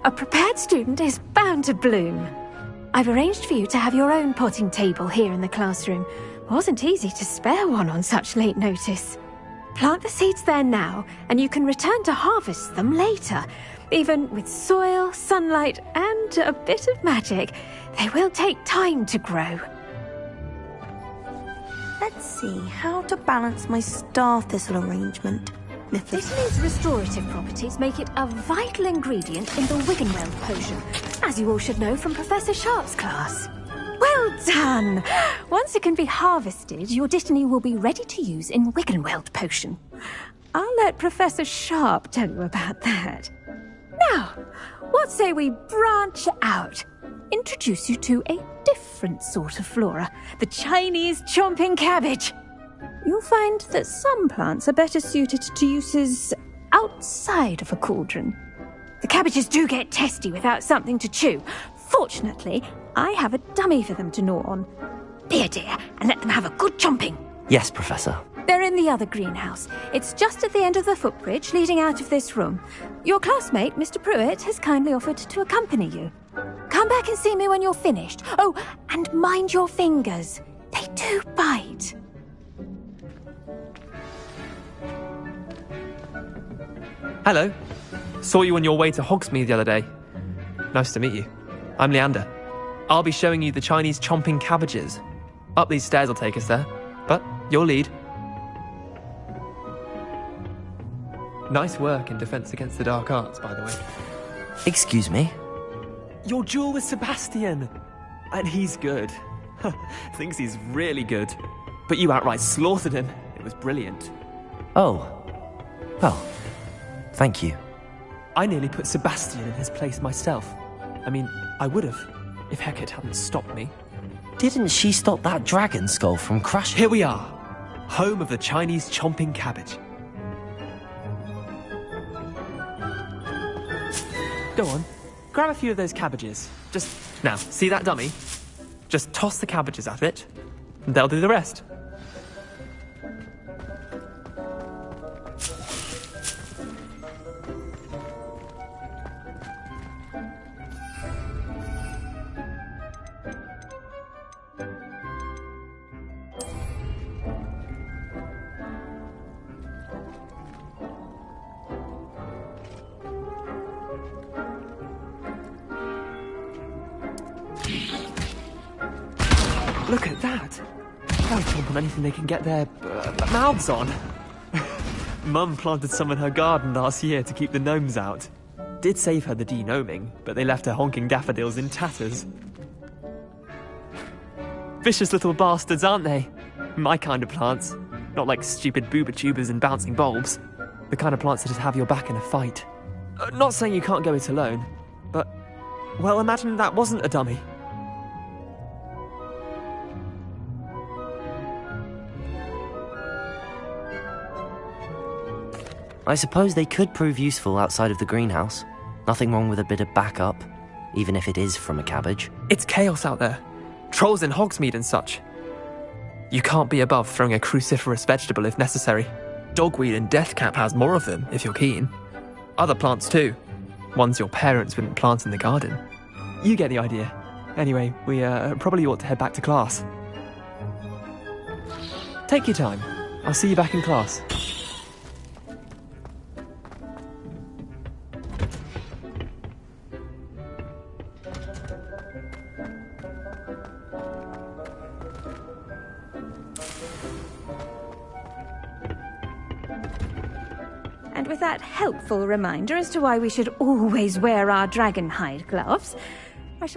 A prepared student is bound to bloom. I've arranged for you to have your own potting table here in the classroom. Wasn't easy to spare one on such late notice. Plant the seeds there now, and you can return to harvest them later. Even with soil, sunlight, and a bit of magic, they will take time to grow. Let's see how to balance my star thistle arrangement. Dittany's restorative properties make it a vital ingredient in the Wiggenweld potion, as you all should know from Professor Sharp's class. Well done! Once it can be harvested, your Dittany will be ready to use in Wiggenweld potion. I'll let Professor Sharp tell you about that. Now, what say we branch out? Introduce you to a different sort of flora, the Chinese chomping cabbage. You'll find that some plants are better suited to uses outside of a cauldron. The cabbages do get testy without something to chew. Fortunately, I have a dummy for them to gnaw on. Be a dear and let them have a good chomping. Yes, Professor. They're in the other greenhouse. It's just at the end of the footbridge leading out of this room. Your classmate, Mr. Pruitt, has kindly offered to accompany you. Come back and see me when you're finished. Oh, and mind your fingers. They do bite. Hello. Saw you on your way to Hogsmeade the other day. Nice to meet you. I'm Leander. I'll be showing you the Chinese chomping cabbages. Up these stairs will take us there, but you'll lead. Nice work in Defense Against the Dark Arts, by the way. Excuse me? Your duel with Sebastian! And he's good. Thinks he's really good. But you outright slaughtered him. It was brilliant. Oh. Well, thank you. I nearly put Sebastian in his place myself. I mean, I would have, if Hecate hadn't stopped me. Didn't she stop that dragon skull from crushing? Here we are, home of the Chinese chomping cabbage. Go on, grab a few of those cabbages. Now, see that dummy? Just toss the cabbages at it, and they'll do the rest. Look at that! They'll chomp on anything they can get their mouths on. Mum planted some in her garden last year to keep the gnomes out. Did save her the de-gnoming, but they left her honking daffodils in tatters. Vicious little bastards, aren't they? My kind of plants. Not like stupid booba tubers and bouncing bulbs. The kind of plants that just have your back in a fight. Not saying you can't go it alone, but... well, imagine that wasn't a dummy. I suppose they could prove useful outside of the greenhouse. Nothing wrong with a bit of backup, even if it is from a cabbage. It's chaos out there. Trolls in Hogsmeade and such. You can't be above throwing a cruciferous vegetable if necessary. Dogweed and deathcap has more of them, if you're keen. Other plants too. Ones your parents wouldn't plant in the garden. You get the idea. Anyway, we probably ought to head back to class. Take your time. I'll see you back in class. And with that helpful reminder as to why we should always wear our dragon hide gloves,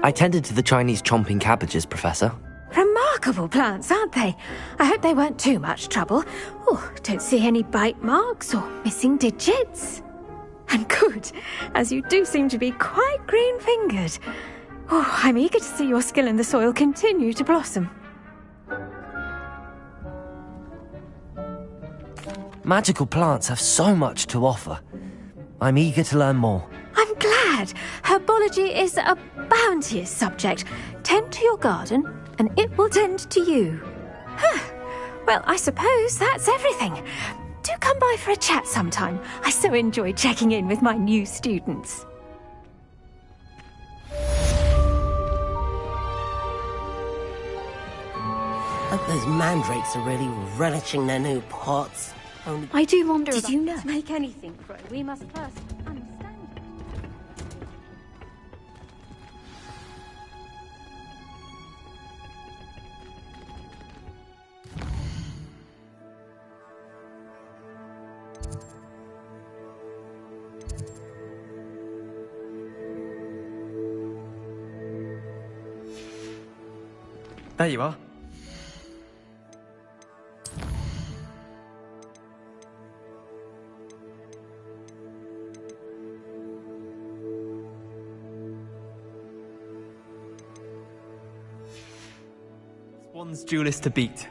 I tended to the Chinese chomping cabbages, Professor. Remarkable plants, aren't they? I hope they weren't too much trouble. Oh, don't see any bite marks or missing digits. And good, as you do seem to be quite green-fingered. Oh, I'm eager to see your skill in the soil continue to blossom. Magical plants have so much to offer. I'm eager to learn more. I'm glad. Herbology is a bounteous subject. Tend to your garden, and it will tend to you. Well, I suppose that's everything. Do come by for a chat sometime. I so enjoy checking in with my new students. Hope those mandrakes are really relishing their new pots. Only... I do wonder Did about you know? To make anything grow, we must first understand it. There you are. One's duelist to beat.